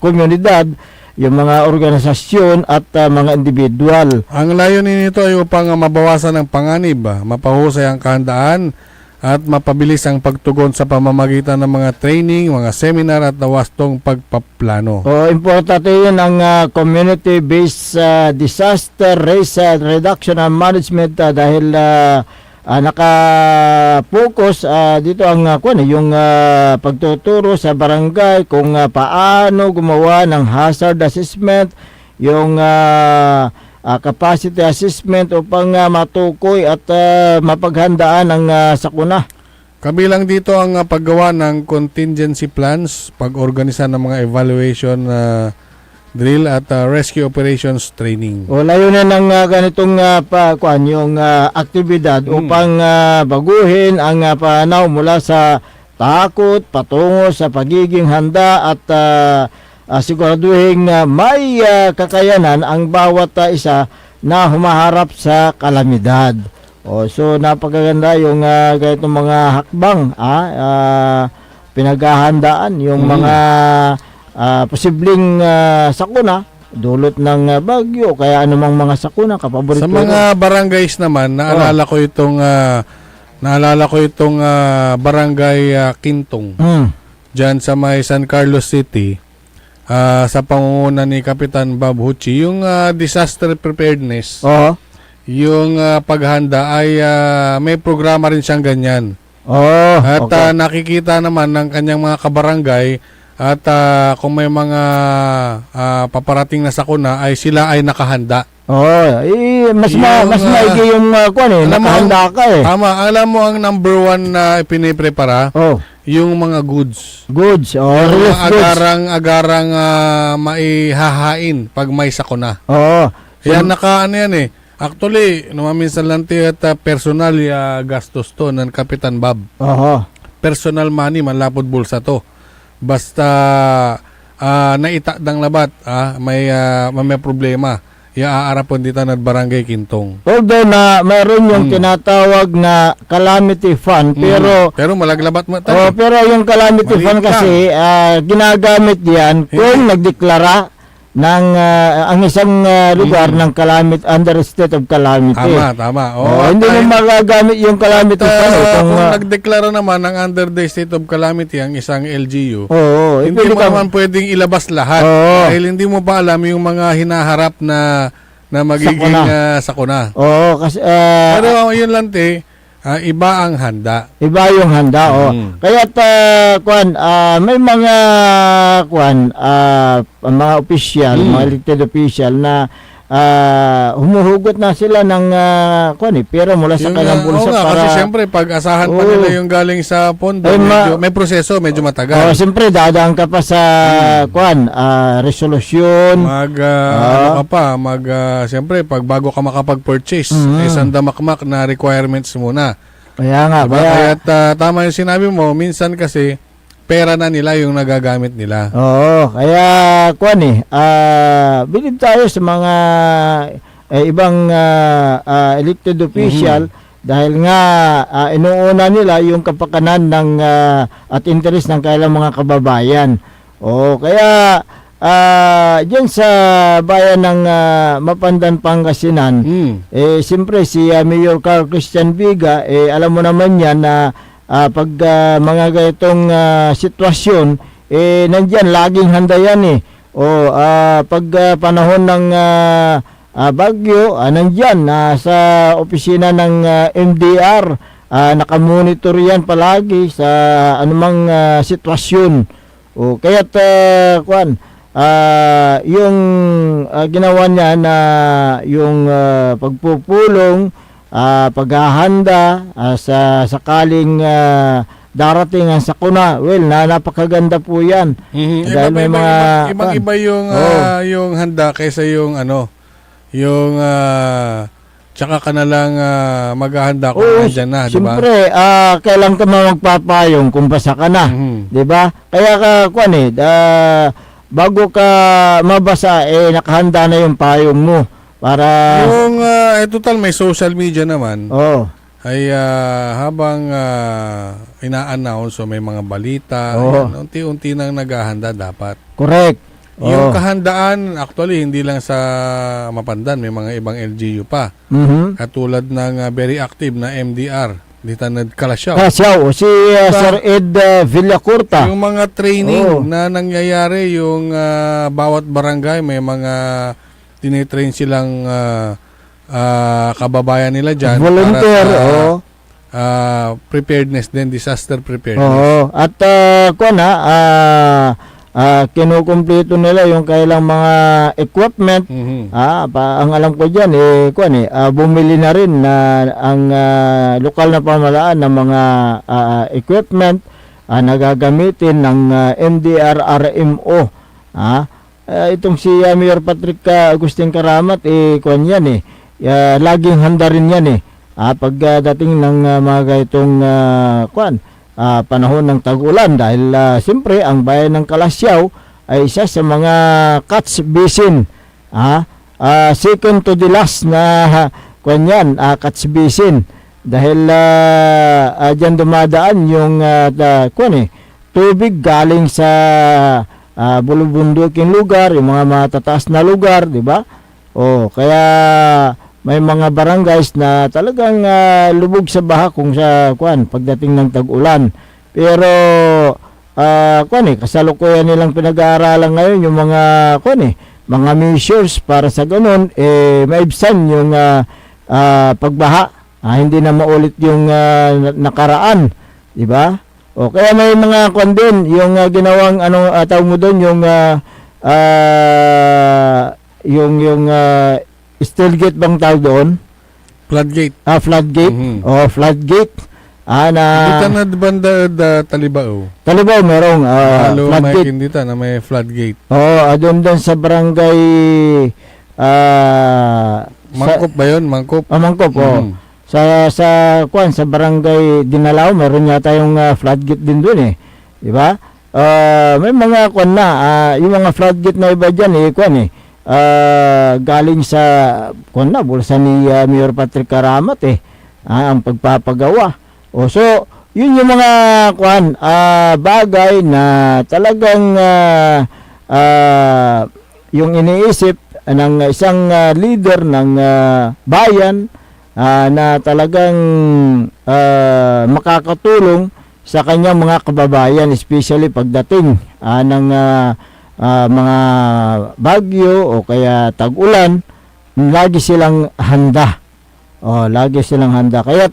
komunidad, yung mga organisasyon at mga individual. Ang layunin nito ay upang mabawasan ang panganib, mapahusay ang kahandaan at mapabilis ang pagtugon sa pamamagitan ng mga training, mga seminar at wastong pagpaplano. Importante yun ang community-based disaster risk reduction and management dahil naka-focus dito ang yung pagtuturo sa barangay kung paano gumawa ng hazard assessment, yung capacity assessment upang matukoy at mapaghandaan ang sakuna. Kabilang dito ang paggawa ng contingency plans, pag-organisa ng mga evaluation drill at rescue operations training. Layunin ng ganitong yung aktibidad upang baguhin ang pananaw mula sa takot patungo sa pagiging handa at siguraduhin may kakayanan ang bawat isa na humaharap sa kalamidad. So napakaganda yung ganitong mga hakbang, pinaghahandaan yung mga posibleng sakuna dulot ng bagyo, kaya anumang mga sakuna kapaborito. Sa mga barangays naman, naalala ko itong barangay Kintong. Diyan sa may San Carlos City. Sa pangunguna ni Kapitan Bob Huchi, yung disaster preparedness, yung paghanda ay may programa rin siyang ganyan. Oh, At okay. nakikita naman ng kanyang mga kabarangay at kung may mga paparating na sakuna ay sila ay nakahanda. Mas Yung, maigi yung kuan eh, alam mo, nakahanda ka eh. Tama, alam mo ang number one na piniprepara, Oh, yung mga goods. goods. Oh, Yung relief mga goods. agarang maihahain pag may sakuna. Oo. Yan ano yan eh. Actually, minsan lang at personal gastos to ng Kapitan Bob. Oo. Personal money, manlapod bulsa to. Basta naitakdang labat, may problema. Iaarapon dito ng Barangay Kintong. Although na mayroon yung tinatawag na calamity fund, Pero malaglabat mo pero yung calamity Maliit fund kasi ginagamit yan kung nagdeklara ng ang isang lugar ng calamity under state of calamity. Tama. Hindi mo magagamit yung calamity fund Kung nagdeklara naman ng under the state of calamity ang isang LGU, hindi mo naman pwedeng ilabas lahat dahil hindi mo pa alam yung mga hinaharap na magiging sakuna. Kasi Pero yun lang iba ang handa. iba yung handa Kaya may mga mga official, mga elected official na humuhugot na sila ng pera mula sa kanilang bulsa para kasi siyempre pag asahan pa nila yung galing sa pondo, may proseso, medyo matagal. siyempre dadaan ka pa sa resolusyon. Siyempre pag bago ka makapag-purchase, sandamakmak na requirements muna. Kaya nga, Diba? Kaya tama yung sinabi mo, minsan kasi pera na nila yung nagagamit nila. Kaya bilib tayo sa mga ibang elected official dahil nga inuuna nila yung kapakanan ng at interes ng kailang mga kababayan. Kaya diyan sa bayan ng Mapandan, Pangasinan, siyempre si Mayor Carl Christian Viga, alam mo naman yan na pag mga ganitong sitwasyon, nandyan, laging handa yan pag panahon ng bagyo, nandyan, sa opisina ng MDR, nakamonitor yan palagi sa anumang sitwasyon. Kaya't, yung ginawa niya na yung pagpupulong, paghahanda sa sakaling darating ang sakuna, napakaganda po yan. Dahil may mga ibang-iba yung handa kaysa yung yung tsaka ka na lang maghahanda kung nandyan na, di ba? Siyempre, kailan ka magpapayong kung basa ka na, di ba? Kaya bago ka mabasa, nakahanda na yung payong mo para yung total may social media naman. Ay habang ina-announce may mga balita, unti-unti nang naghahanda dapat. Correct. Yung kahandaan, actually, hindi lang sa Mapandan, may mga ibang LGU pa. Katulad ng very active na MDR, dito na Kalasyaw. Si Sir Ed Villacorta. Yung mga training na nangyayari, yung bawat barangay, may mga tinitrain silang kababayan nila dyan. Volunteer, preparedness din, disaster preparedness. At kinukumpleto nila yung kailang mga equipment. Ang alam ko dyan, bumili na rin ang lokal na pamahalaan ng mga equipment na gagamitin ng MDR-RMO. Itong si Mayor Patrick Agustin Karamat, laging handa rin yan pagdating ng mga gaitong panahon ng tag-ulan dahil siyempre ang bayan ng Kalasyaw ay isa sa mga catch basin, second to the last na catch basin dahil dyan dumadaan yung tubig galing sa bulubunduking lugar, yung mga matataas na lugar, di ba? Kaya may mga barangays na talagang lubog sa baha kung sa pagdating ng tag-ulan. Pero kasalukuyan nilang pinag-aaralan ngayon yung mga mga measures para sa ganun maibsan yung pagbaha. Hindi na maulit yung nakaraan, di ba? O kaya may mga kwan din, yung ginawang tawag mo doon, yung steel gate bang tawag doon? Floodgate. Floodgate. Floodgate. Dito na banda Talibao. Talibao merong May floodgate. dito na may floodgate. Doon sa barangay Mangkop ba yun? Mangkop? Mangkop, Sa barangay Dinalao, meron yata yung floodgate din doon eh. Di ba? May mga yung mga floodgate na iba dyan galing sa bulsa ni Mayor Patrick Karamat ang pagpapagawa. So, yun yung mga bagay na talagang yung iniisip ng isang leader ng bayan na talagang makakatulong sa kanyang mga kababayan, especially pagdating ng mga bagyo o kaya tag-ulan, lagi silang handa. Lagi silang handa. Kaya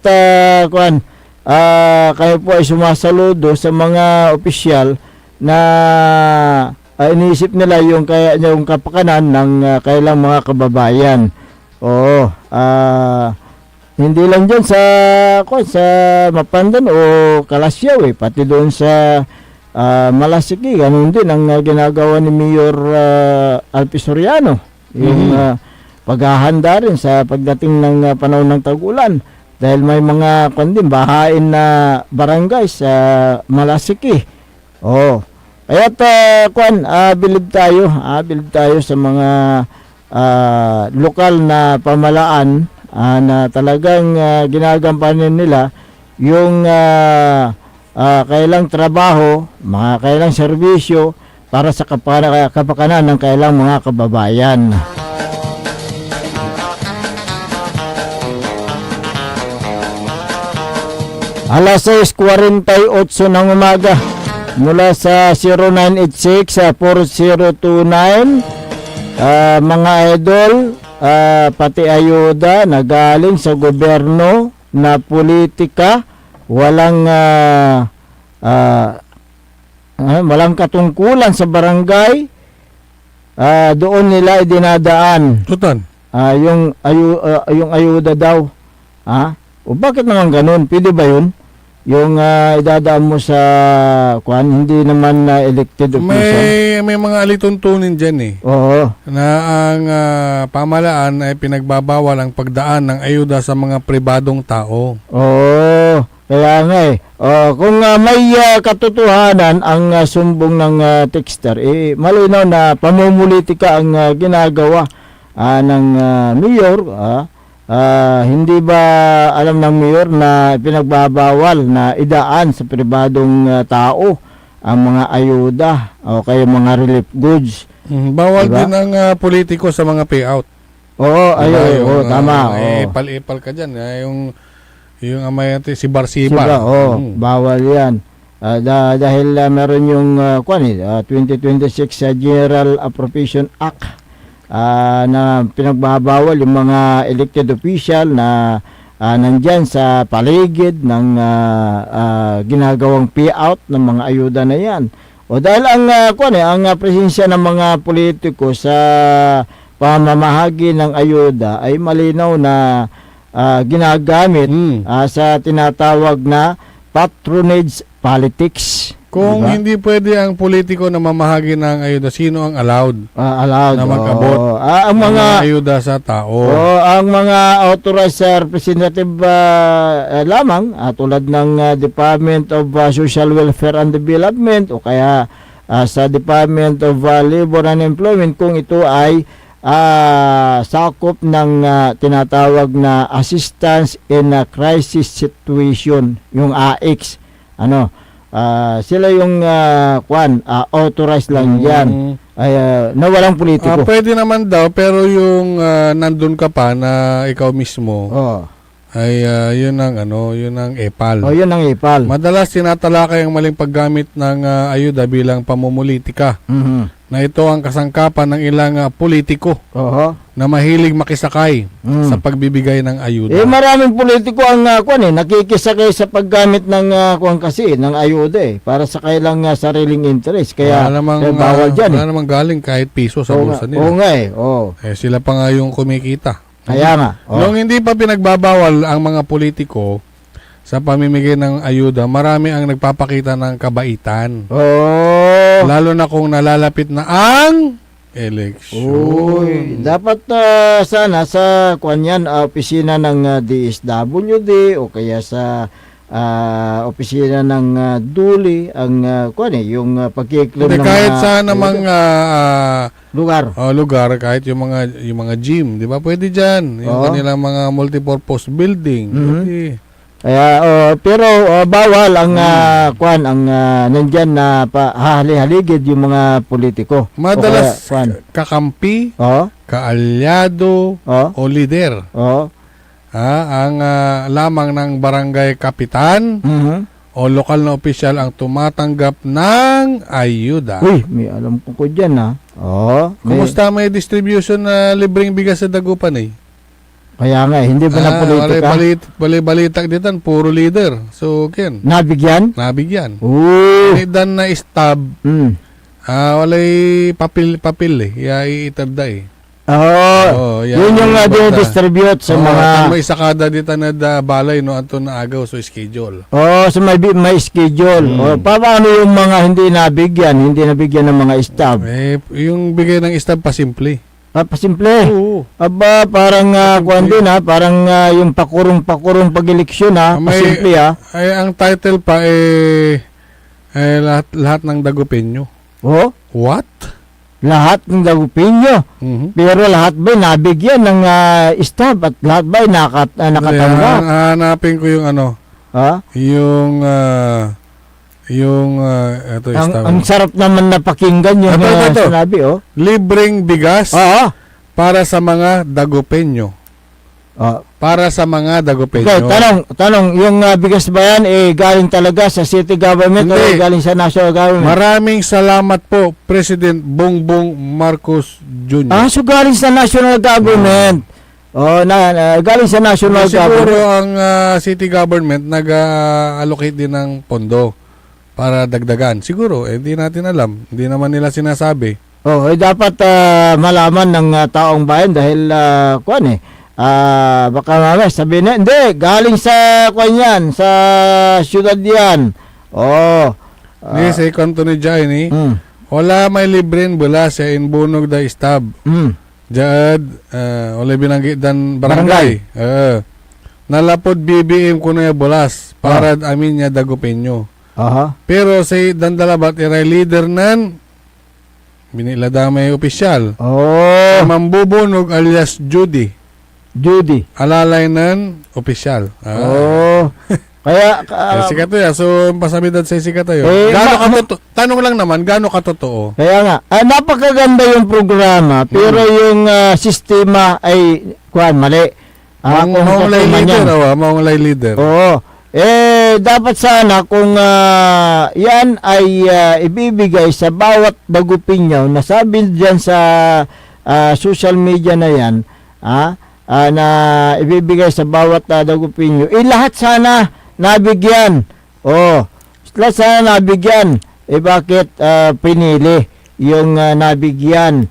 kayo po ay sumasaludo sa mga opisyal na iniisip nila yung kapakanan ng kailang mga kababayan. Hindi lang dyan sa Mapandan o Kalasyaw pati doon sa Malasiki, ganun din ang ginagawa ni Mayor Alpi Soriano. Yung paghahanda rin sa pagdating ng panahon ng tag-ulan dahil may mga bahain na barangay sa Malasiki. Kaya't bilib tayo sa mga lokal na pamalaan na talagang ginagampanan nila yung kailang trabaho, mga kailang serbisyo para sa kapakanan ng kailang mga kababayan. Alas 6:48 ng umaga mula sa 0986-4029 mga idol, pati ayuda na galing sa gobyerno na politika, walang katungkulan sa barangay, doon nila idinadaan. Tutan. Yung ayuda daw. O bakit naman ganun? Pwede ba yun? Yung idadaan mo sa hindi naman elected official. May mga alituntunin dyan Oo. na ang pamalaan ay pinagbabawal ang pagdaan ng ayuda sa mga pribadong tao. Oo. Kaya nga kung may katotohanan ang sumbong ng texter, malinaw na pamumulitika ang ginagawa ng mayor. Hindi ba alam ng mayor na pinagbabawal na idaan sa pribadong tao ang mga ayuda o kaya mga relief goods? Bawal din ang politiko sa mga payout. Tama. Ipal-ipal ka dyan. Yung amayante, si Barsiba. Bawal yan. Dahil meron yung 2026 General Appropriation Act na pinagbabawal yung mga elected official na nandyan sa paligid ng ginagawang payout ng mga ayuda na yan. Dahil ang presensya ng mga politiko sa pamamahagi ng ayuda ay malinaw na ginagamit sa tinatawag na patronage politics. Kung hindi pwede ang politiko na mamahagi ng ayuda, sino ang allowed? Allowed na mag-abot ang mga ayuda sa tao. Ang mga authorized representative lamang tulad ng Department of Social Welfare and Development o kaya sa Department of Labor and Employment kung ito ay sakop ng tinatawag na Assistance in a Crisis Situation, yung AX. Sila yung authorized lang yan na walang politiko. Pwede naman daw, pero yung nandun ka pa na ikaw mismo ay yun ang EPAL. Yun ang EPAL. Madalas tinatalakay ang maling paggamit ng ayuda bilang pamumulitika. na ito ang kasangkapan ng ilang politiko Oho. na mahilig makisakay sa pagbibigay ng ayuda. Maraming politiko ang nakikisakay sa paggamit ng ng ayuda para sa kailang sariling interest. Kaya bawal dyan. Wala namang galing kahit piso sa bulsa nila. Oo nga Oo. Sila pa nga yung kumikita. Kaya nga. Noong hindi pa pinagbabawal ang mga politiko sa pamimigay ng ayuda, marami ang nagpapakita ng kabaitan. Lalo na kung nalalapit na ang eleksyon. Dapat sana sa opisina ng DSWD o kaya sa opisina ng DULI ang yung pagkiklom ng kahit sa namang lugar. Lugar, kahit yung mga gym, di ba? Pwede diyan. Yung kanilang mga multipurpose building. Pwede. Kaya pero bawal ang nandiyan na hali-haligid yung mga politiko. Madalas kakampi, kaalyado o lider. Ang lamang ng barangay kapitan o lokal na opisyal ang tumatanggap ng ayuda. Uy, may alam ko dyan Kumusta may distribution na libreng bigas sa Dagupan Kaya nga, hindi ba na politika? Balitak dito, puro leader. So, Ken. Nabigyan? Nabigyan. Dan na stab. Walay papel iitabda yun yung distribute sa mga... may sakada dito na balay, ato na agaw, so schedule. So may schedule. Paano yung mga hindi nabigyan ng mga stab? Yung bigay ng stab pa simple. Pasimple. Aba, parang parang yung pakurong pag-eleksyon pasimple ang title pa lahat ng Dagupenyo. What? Lahat ng Dagupenyo. Pero lahat ba nabigyan ng stab at lahat ba nakatanggap? Hanapin ko yung ito ang sarap naman na pakinggan yung sinabi libreng bigas para sa mga Dagupenyo. Para sa mga Dagupenyo. Okay, tanong, yung bigas ba yan galing talaga sa city government o galing sa national government? Maraming salamat po, President Bongbong Marcos Jr. So galing sa national government. Galing sa national government. Siguro ang city government nag-allocate din ng pondo para dagdagan. Siguro, hindi natin alam. Hindi naman nila sinasabi. Dapat malaman ng taong bayan dahil baka mamaya sabihin na, hindi, galing sa sa syudad yan. Ni sa ikonto ni Jai wala may libren bula sa inbunog da stab. Jad, wala binanggit dan barangay. Nalapod BBM ko na bulas para amin niya Dagupenyo. Pero sa dandalabat iray leader nan binilada may opisyal. Mambubunog alias Judy. Alalay nan opisyal. Kaya sikat ya. So pasamidad sa sikat tayo. Tanong lang naman gaano katotoo? Kaya nga napakaganda yung programa pero yung sistema ay mali. Maunglay leader. Dapat sana kung yan ay ibibigay sa bawat Dagupenyo, nasabi dyan sa social media na yan, na ibibigay sa bawat Dagupenyo, lahat sana nabigyan. Lahat sana nabigyan. Bakit pinili yung nabigyan?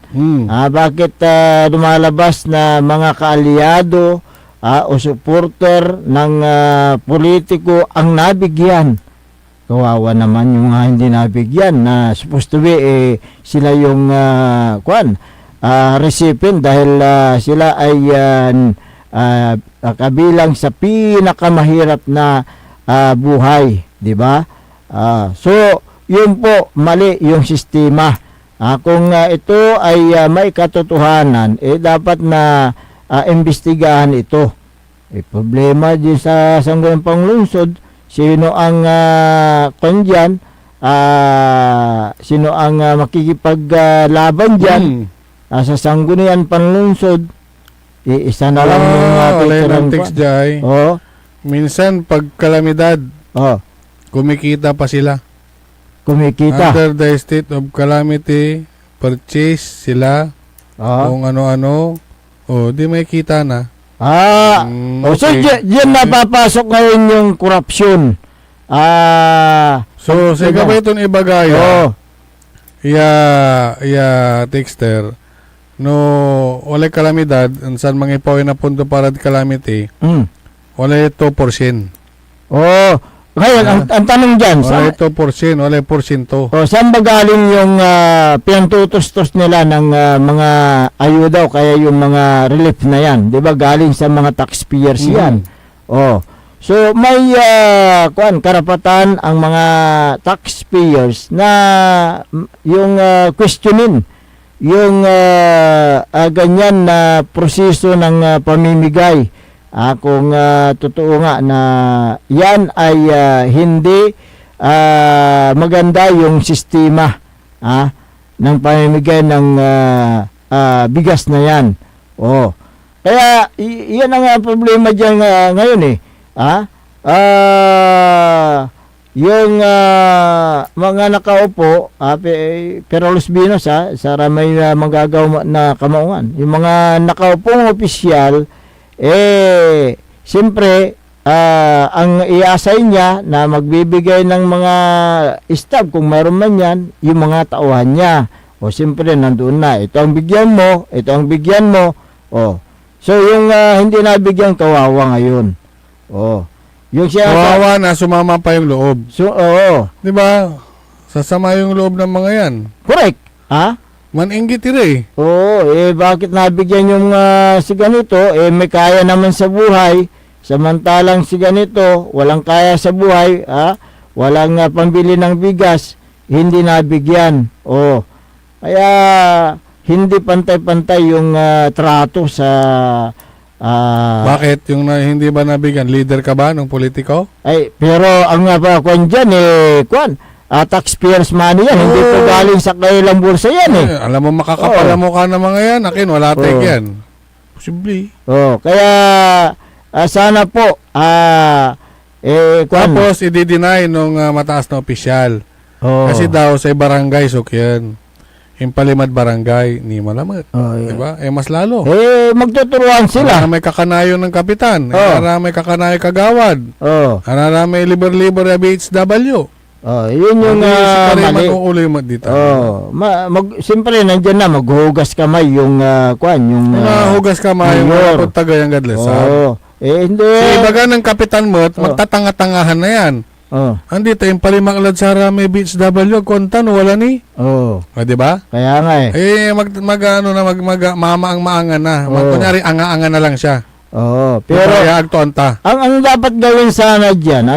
Bakit lumalabas na mga kaalyado o supporter ng politiko ang nabigyan? Kawawa naman yung mga hindi nabigyan na supposed to be sila yung recipient dahil sila ay kabilang sa pinakamahirap na buhay, di ba? So yun po, mali yung sistema. Kung ito ay may katotohanan, dapat na imbestigahan ito. Problema din sa Sangguniang Panglungsod, sino ang kondyan, sino ang makikipaglaban dyan sa Sangguniang Panglungsod. Isa na lang yung text Jai. Minsan pag kalamidad, kumikita pa sila. Kumikita. Under the state of calamity, purchase sila kung ano-ano. Di may kita na. So diyan napapasok ngayon yung korupsyon. So, sa gabay itong ibagaya, Texter, no, walay kalamidad, saan mga ipaw na punto para di calamity, walay 2%. Ngayon, ang tanong dyan, Walay 2%, walay porsyento. saan ba galing yung pinantutos-tos nila ng mga ayuda o kaya yung mga relief na yan? Di ba galing sa mga taxpayers yan? So may karapatan ang mga taxpayers na yung questionin yung ganyan na proseso ng pamimigay. Kung totoo nga na yan ay hindi maganda yung sistema ng pamimigay ng bigas na yan. Kaya yan ang problema dyan ngayon yung mga nakaupo pero Los Pinos sa may magagawa na kamaungan, yung mga nakaupong opisyal siyempre ang iasay niya na magbibigay ng mga staff kung mayroon man yan, yung mga tauhan niya. Siyempre nandoon na, ito ang bigyan mo, ito ang bigyan mo. So yung hindi nabigyan, kawawa ngayon. Yung siya Kawawa na, sumama pa yung loob. Di ba? Sasama yung loob ng mga yan. Correct. Maningit eh. Bakit nabigyan yung si ganito? May kaya naman sa buhay. Samantalang si ganito, walang kaya sa buhay, walang pambili ng bigas, hindi nabigyan. Kaya hindi pantay-pantay yung trato sa Bakit? Yung hindi ba nabigyan? Leader ka ba ng politiko? Pero ang kwan dyan, taxpayers money yan. Hindi po galing sa kailang bulsa yan Alam mo, makakapala mo ka ng mga yan. Akin, wala take yan. Posible. Kaya sana po tapos i-deny nung mataas na opisyal. Kasi daw sa barangay yan. Yung palimad barangay, ni malamat. Diba? Mas lalo. Magtuturuan sila. May kakanayo ng kapitan. May kakanayo kagawad. May liber-liber BHW. Yun yung mali. Dito. Siyempre, nandiyan na, maghugas kamay yung yung hugas kamay yung pagtagay ang gadlesan. Hindi. Ibaga ng kapitan mo, magtatanga-tangahan na yan. Andito yung palimaklad sa may BHW, kontan, wala ni. Diba? Kaya nga mamaang-maangan na. Kunyari, anga-anga na lang siya. Pero ang dapat gawin sana diyan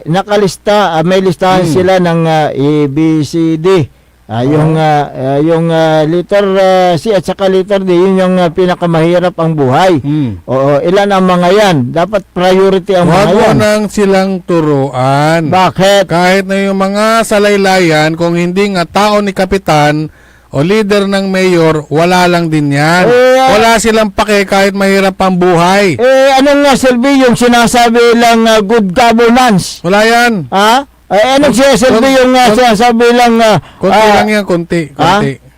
nakalista, may listahan sila ng ABCD. Yung letter C at saka letter D, yun yung pinakamahirap ang buhay. Ilan ang mga yan? Dapat priority ang mga yan. Huwag mo nang silang turuan. Bakit? Kahit na yung mga salaylayan, kung hindi nga tao ni kapitan o leader ng mayor, wala lang din yan. Wala silang pake kahit mahirap ang buhay. Anong nga silbi yung sinasabi lang good governance? Wala yan. Anong sinasabi yung sinasabi lang konti lang yan, konti.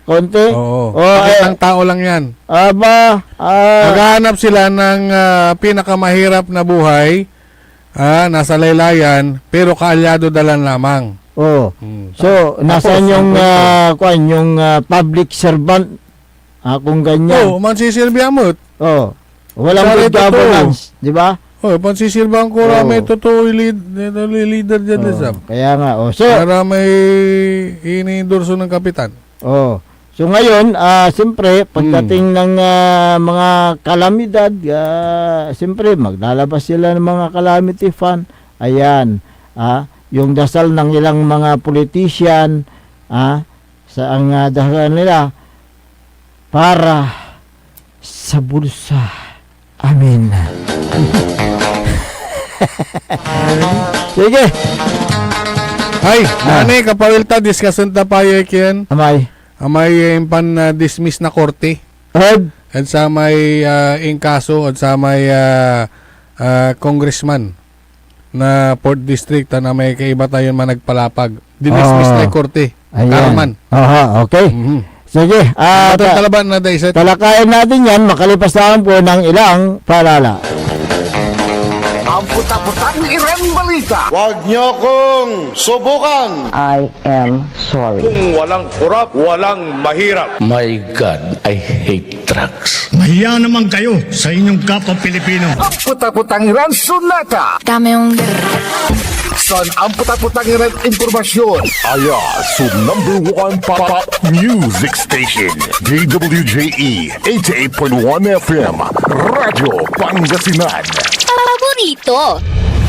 Konti? Oo. Kahit tao lang yan. Maghahanap sila ng pinakamahirap na buhay, nasa laylayan, pero kaalyado dalan lamang. So, nasaan yung yung public servant? Kung ganyan. Mansisilbihan mo. Walang good governance, di ba? Pansisilbihan ko may totoo leader dyan. Kaya nga. So, para may ini-endorso ng kapitan. So ngayon, siyempre, pagdating ng mga kalamidad, siyempre, maglalabas sila ng mga calamity fund. Ayan. Yung dasal ng ilang mga politician, sa ang dasal nila, para sa bulsa. Amen. Sige. Ay, nani, kapawilta, discussion ta pa yan. Amay yung dismiss na korte. At sa may inkaso at sa may congressman na Port District na may kaiba tayo man nagpalapag. Dinismiss na yung korte. Ayan. Karaman. Aha, okay. Sige, Batang Talaban na daiset. talakayan natin yan makalipas lang po ng ilang palala. Ang puta-putang Iran Balita. Huwag niyo kong subukan. I am sorry. Kung walang kurap, walang mahirap. My God, I hate trucks. Mahiya naman kayo sa inyong kapwa Pilipino. Ang puta-putang Iran Sunata. Dame yung Son ang puta-putang Iran Impormasyon. Aya sa #1 pop music station. DWJE 88.1 FM. Radyo Pangasinan. paborito.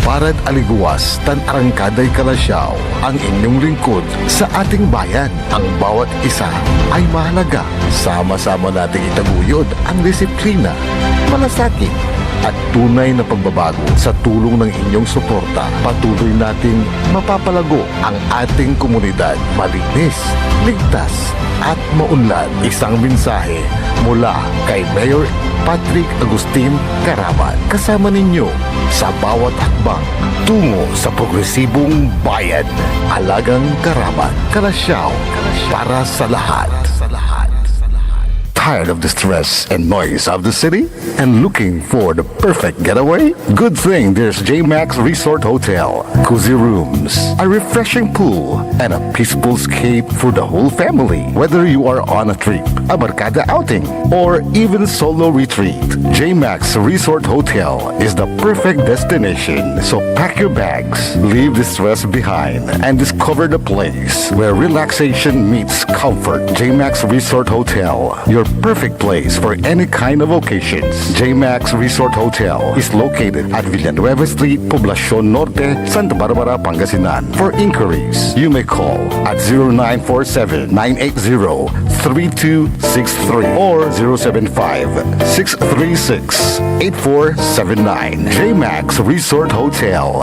Parad aliguas, tan arangkaday kalasyaw, ang inyong lingkod sa ating bayan. Ang bawat isa ay mahalaga. Sama-sama nating itaguyod ang disiplina, malasakit, at tunay na pagbabago. Sa tulong ng inyong suporta, patuloy nating mapapalago ang ating komunidad. Malinis, ligtas, at maunlad. Isang mensahe mula kay Mayor Patrick Agustin Caraman. Kasama ninyo sa bawat hakbang tungo sa progresibong bayan. Alagang Caraman, Kalasyaw, para sa lahat. Tired of the stress and noise of the city and looking for the perfect getaway? Good thing there's JMax Resort Hotel. Cozy rooms, a refreshing pool, and a peaceful escape for the whole family. Whether you are on a trip, a barkada outing, or even solo retreat, JMax Resort Hotel is the perfect destination. So pack your bags, leave the stress behind, and discover the place where relaxation meets comfort. JMax Resort Hotel, your perfect place for any kind of occasions. JMax Resort Hotel is located at Villanueva Street, Poblacion Norte, Santa Barbara, Pangasinan. For inquiries, you may call at 0947-980-3263 or 075-636-8479. JMax Resort Hotel.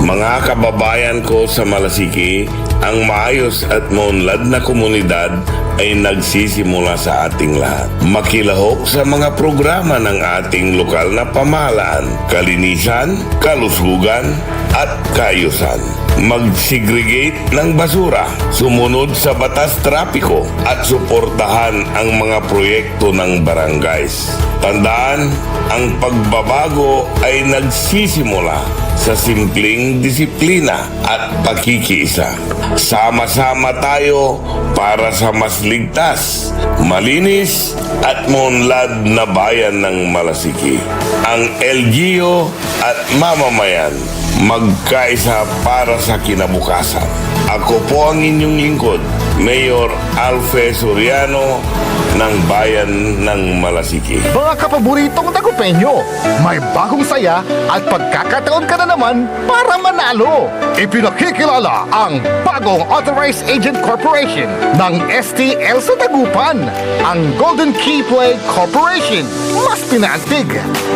Mga kababayan ko sa Malasiki, ang maayos at maunlad na komunidad ay nagsisimula sa ating lahat. Makilahok sa mga programa ng ating lokal na pamahalaan, kalinisan, kalusugan, at kaayusan. Mag-segregate ng basura, sumunod sa batas trapiko, at suportahan ang mga proyekto ng barangays. Tandaan, ang pagbabago ay nagsisimula sa simpleng disiplina at pakikiisa. Sama-sama tayo para sa mas ligtas, malinis at maunlad na bayan ng Malasiki. Ang LGU at mamamayan magkaisa para sa kinabukasan. Ako po ang inyong lingkod, Mayor Alfe Soriano ng Bayan ng Malasiki. Mga kapaboritong tagupenyo, may bagong saya at pagkakataon ka na naman para manalo. Ipinakikilala ang bagong Authorized Agent Corporation ng STL sa Dagupan, ang Golden Key Play Corporation. Mas pinaantig,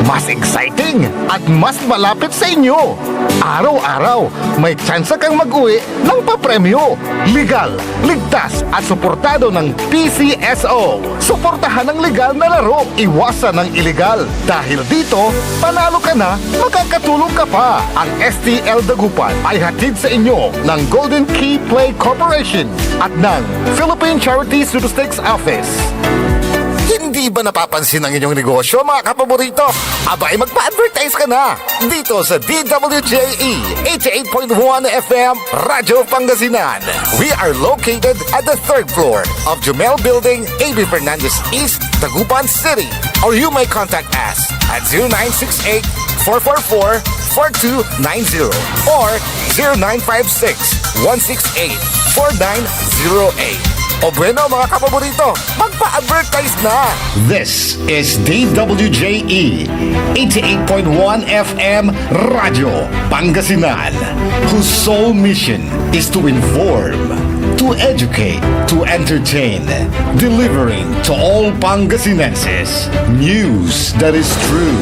mas exciting, at mas malapit sa inyo. Araw-araw, may tsansa kang mag-uwi ng papremyo. Legal, ligtas at suportado ng PCSO. Suportahan ang legal na laro, iwasan ang illegal. Dahil dito, panalo ka na, makakatulong ka pa. Ang STL Dagupan ay hatid sa inyo ng Golden Key Play Corporation at ng Philippine Charity Statistics Office. Hindi ba napapansin ang inyong negosyo, mga kapaborito? Abay, magpa-advertise ka na dito sa DWJE 88.1 FM Radyo Pangasinan. We are located at the 3rd floor of Jumel Building, A.B. Fernandez East, Dagupan City. Or you may contact us at 0968-444-4290 or 0956-168-4908. O bueno, mga kapaborito, magpa-advertise na! This is DWJE 88.1 FM Radio Pangasinan, whose sole mission is to inform, to educate, to entertain, delivering to all Pangasinenses news that is true,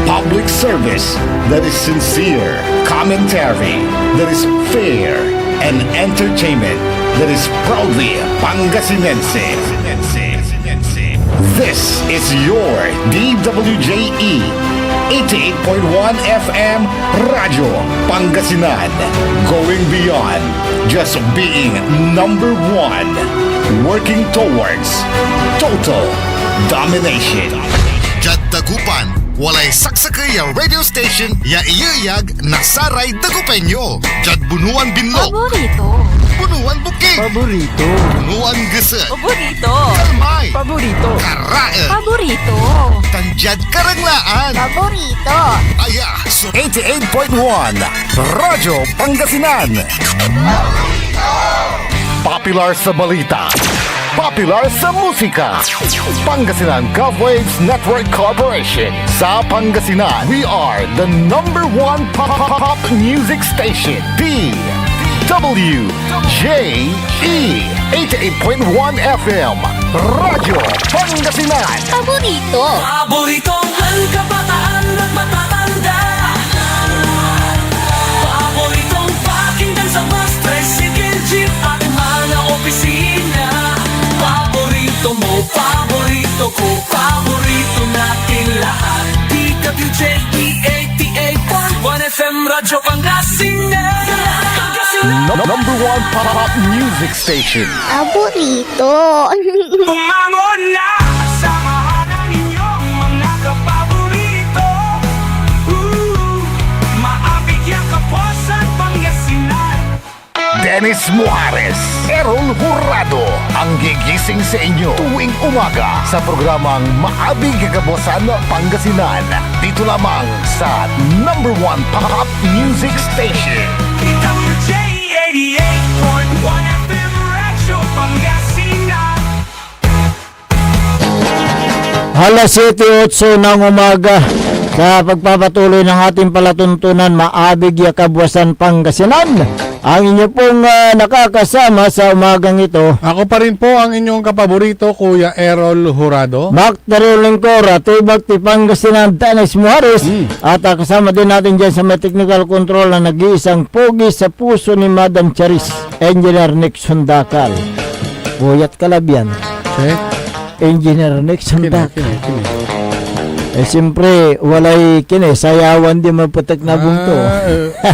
public service that is sincere, commentary that is fair, and entertainment that is proudly Pangasinense. This is your DWJE 88.1 FM Radyo Pangasinan. Going beyond just being number one. Working towards total domination. Jad Dagupan, walay saksakay ya radio station ya iyayag nasaray Dagupenyo. Jad Bunuan Binlog, Paborito. Bunuan Buking, Paborito. Bunuan Gese, Paborito. Kalmay, Paborito. Karae, Paborito. Tanjad Karanglaan. Paborito. Aya, so 88.1 Radyo Pangasinan. Popular sa balita. Popular sa musika. Pangasinan Waves Network Corporation. Sa Pangasinan, we are the number one pop music station. DWJE 88.1 FM Radyo Pangasinan. Paborito. Paboritong kabataan at matatanda. Paboritong pakinggan sa bus, tricycle, jeep at mga opisina. Paborito mo, paborito ko, paborito natin lahat. DWJE 88.1 FM Radyo Pangasinan. Number one pop music station. Paborito. Bumangon na! Samahan ang inyong mga kapaborito. Maabigyan ka po sa Pangasinan. Dennis Muarez, Errol Jurado, ang gigising sa inyo tuwing umaga sa programang Maabig Kagabosan Pangasinan. Dito lamang sa number one pop music station. DWJ 88.1 FM Radyo Pangasinan. Alas 7:08 ng umaga sa pagpapatuloy ng ating palatuntunan Maabig Yakabwasan Pangasinan. Ang inyo pong nakakasama sa umagang ito, Ako pa rin po ang inyong kapaborito, Kuya Errol Jurado. Mac Tarulengcora, Tibak Pangasinan, Dennis Muarez. At kasama din natin dyan sa may technical control na nag-iisang pogi sa puso ni Madam Charis, Engineer Nixon Dakal. Buyat Kalabyan, Check. Engineer Nixon Kini, Dakal. kini. Eh siyempre, walay kini, sayawan di maputak na bungto.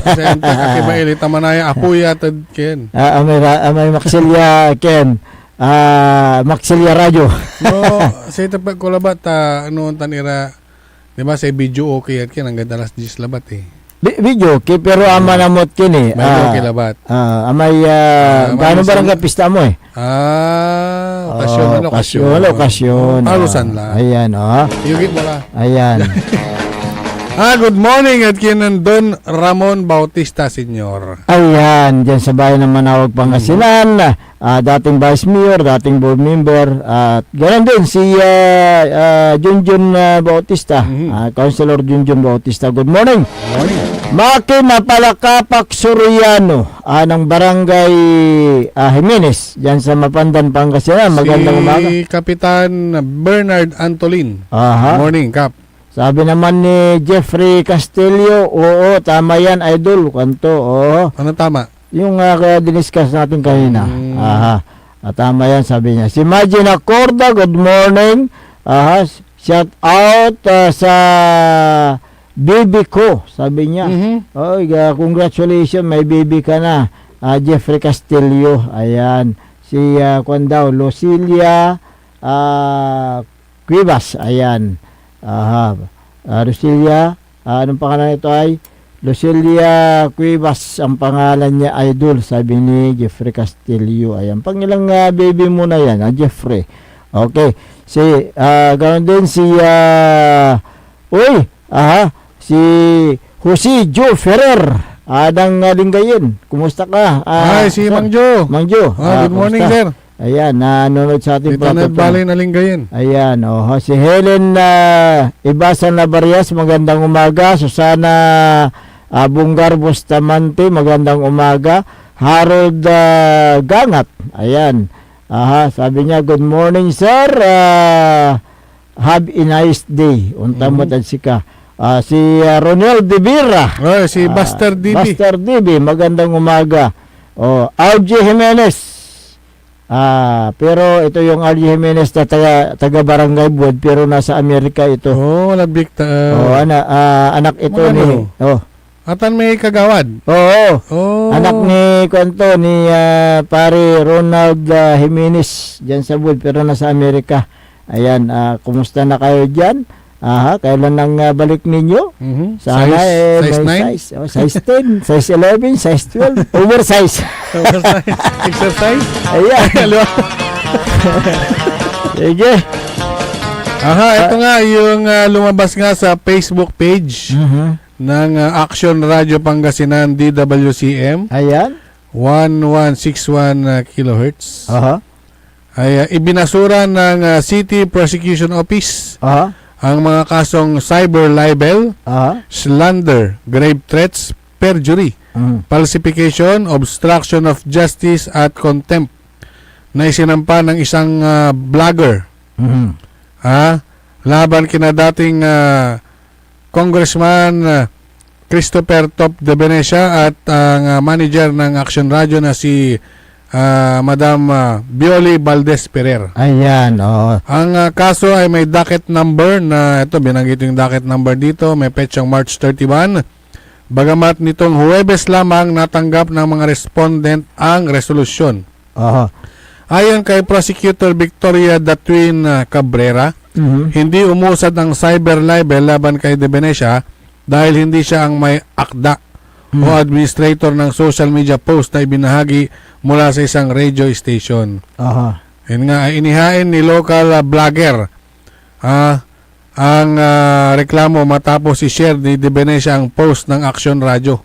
Sente, akiba tamanaya, apuya, tad ken. Amay Maxilya Ken, Maxilya Radio. No, sa ito pa ko labat, noon tanira, di ba sa video okay at ken, hanggang alas 10 labat eh. Video, pero ama namot kini. May okay labat. Amay, paano barang kapista mo eh? Okasyon. Okasyon. Palusan lang. Ayan, Yugit mo lang. Ayan. Good morning at kinan Don Ramon Bautista Sr. Ayan, dyan sa bayan ng Manawag, Pangasinan, dating Vice Mayor, dating Board Member, at ganoon din si Junjun Bautista, Councilor Junjun Bautista. Good morning. Morning. Maki Napalakapak Soriano, ng Barangay Jimenez, dyan sa Mapandan, Pangasinan. Magandang umaga. Si Kapitan Bernard Antolin. Aha. Morning, Kap. Sabi naman ni Jeffrey Castillo, oo, tama yan, idol. Kanto, oo. Ano tama? Yung kaya diniscuss natin kanina. Aha. Tama yan, sabi niya. Si Magina Corda, good morning. Aha. Shout out sa baby ko, sabi niya. Oy, congratulations, may baby ka na. Jeffrey Castillo, ayan. Si kwan daw, Lucilia Cuevas, ayan. Aha. Lucilia, anong pangalan ito ay? Lucilia Cuevas, ang pangalan niya, idol, sabi ni Jeffrey Castillo. Ayan, pangilang baby mo na yan, Jeffrey. Okay. Si, ganoon din si, si Jose Joe Ferrer, ng Lingayen. Kumusta ka? Si Mang Joe. Mang Joe. Good morning, sir. Ayan, nanonood sa ating Dito na bali na Lingayen. Ayan, si Helen Ibasan Labarias, magandang umaga. Susana Bungar Bustamante, magandang umaga. Harold Gangat, ayan. Sabi niya, good morning sir. Have a nice day. Unta mo tadsika. Si Ronel Divira. Si Buster DB. Buster DB, magandang umaga. RJ Jimenez. Pero ito yung RJ Jimenez na taga Barangay Buod pero nasa Amerika ito. Labik ta. Anak ito ni Atan may kagawad. Oo. Anak ni Kwanto ni pare Ronald Jimenez diyan sa Buod pero nasa Amerika. Ayan, kumusta na kayo diyan? Kailan nang balik ninyo? Sana size may size 10, size 11, size 12, oversize. Exercise? Ayan. Sige. Ito nga yung lumabas nga sa Facebook page ng Action Radio Pangasinan DWCM. Ayan. 1161 kilohertz. Ay ibinasura ng City Prosecution Office ang mga kasong cyber libel, slander, grave threats, perjury, falsification, obstruction of justice at contempt na isinampa ng isang vlogger laban kina dating Congressman Christopher Top de Venecia at ang manager ng Action Radio na si Madam Bioli Valdez Perer. Ayan, Ang kaso ay may docket number na ito, binanggit yung docket number dito, may petsang March 31. Bagamat nitong Huwebes lamang natanggap ng mga respondent ang resolusyon. Ayon kay Prosecutor Victoria Datwin Cabrera, hindi umusad ang cyber libel laban kay De Venecia dahil hindi siya ang may akda o administrator ng social media post na ibinahagi mula sa isang radio station. Yan nga, inihain ni local blogger ang reklamo matapos i-share ni De Venecia ang post ng Action Radio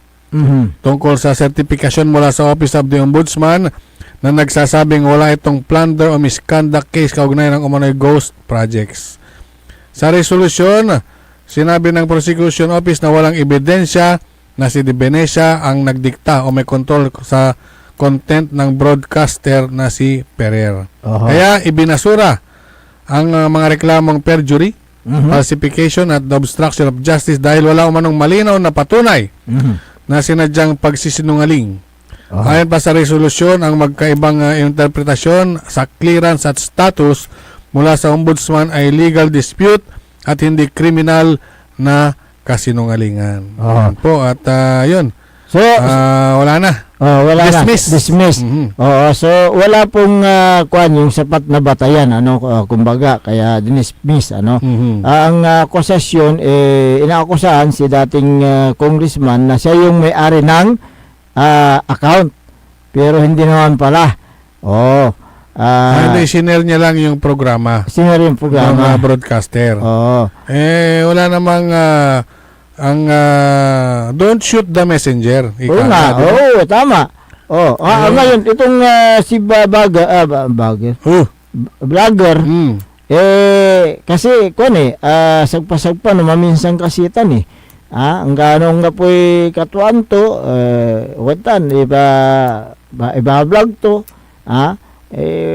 tungkol sa sertifikasyon mula sa Office of the Ombudsman na nagsasabing wala itong plunder o misconduct case kaugnay ng umano'y ghost projects. Sa resolusyon, sinabi ng Prosecution Office na walang ebidensya na si De Venecia ang nagdikta o may kontrol sa content ng broadcaster na si Perer. Kaya ibinasura ang mga reklamong perjury, falsification at obstruction of justice dahil wala umanong malinaw na patunay na sinadyang pagsisinungaling. Ayon pa sa resolusyon, ang magkaibang interpretasyon sa clearance at status mula sa ombudsman ay legal dispute at hindi criminal na kasinungalingan. Yan po at yun. So wala na. Dismiss. So wala pong yung sapat na batayan kumbaga kaya dismiss ang akusasyon inaakusahan si dating congressman na siya yung may-ari ng account pero hindi naman pala. Hindi, sinare niya lang yung programa. Sinare yung programa. Ng broadcaster. Wala namang don't shoot the messenger. Tama. Ngayon, itong si vlogger, kasi sagpa-sagpa no, maminsan kasitan ang ganong nga po'y katuan to, iba-vlog to,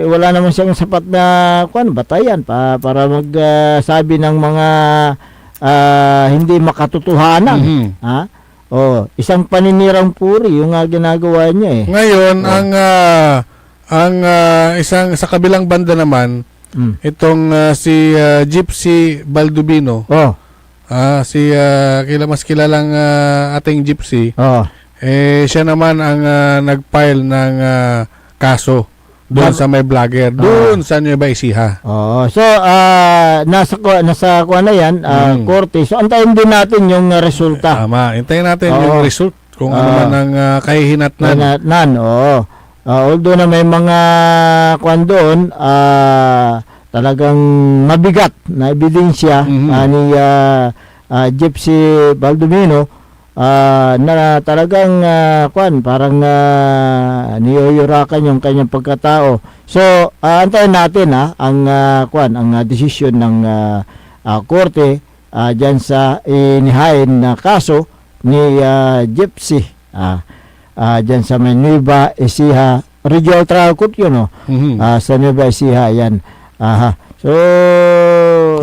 wala naman siyang sapat na batayan para magsabi ng mga hindi makatotohanan. Isang paninirang puri yung ginagawa niya Ngayon, ang isang sa kabilang banda naman, itong si Gypsy Baldubino, si mas kilalang ating Gypsy, siya naman ang nag-file ng kaso doon sa may vlogger, doon sa Nueva Ecija. So nasa na yan, korte. So antayin din natin yung resulta. Tama, hintayin natin yung result kung ano man ang kahihinatnan. Although na may mga doon, talagang mabigat na ebidensya ni Gypsy Baldumino na talagang parang niyuyurakan yung kanyang pagkatao. So antayin natin ang desisyon ng korte diyan sa inihain na kaso ni Gypsy diyan sa Nueva Ecija Regional Trial Court yun sa Nueva Ecija yan. So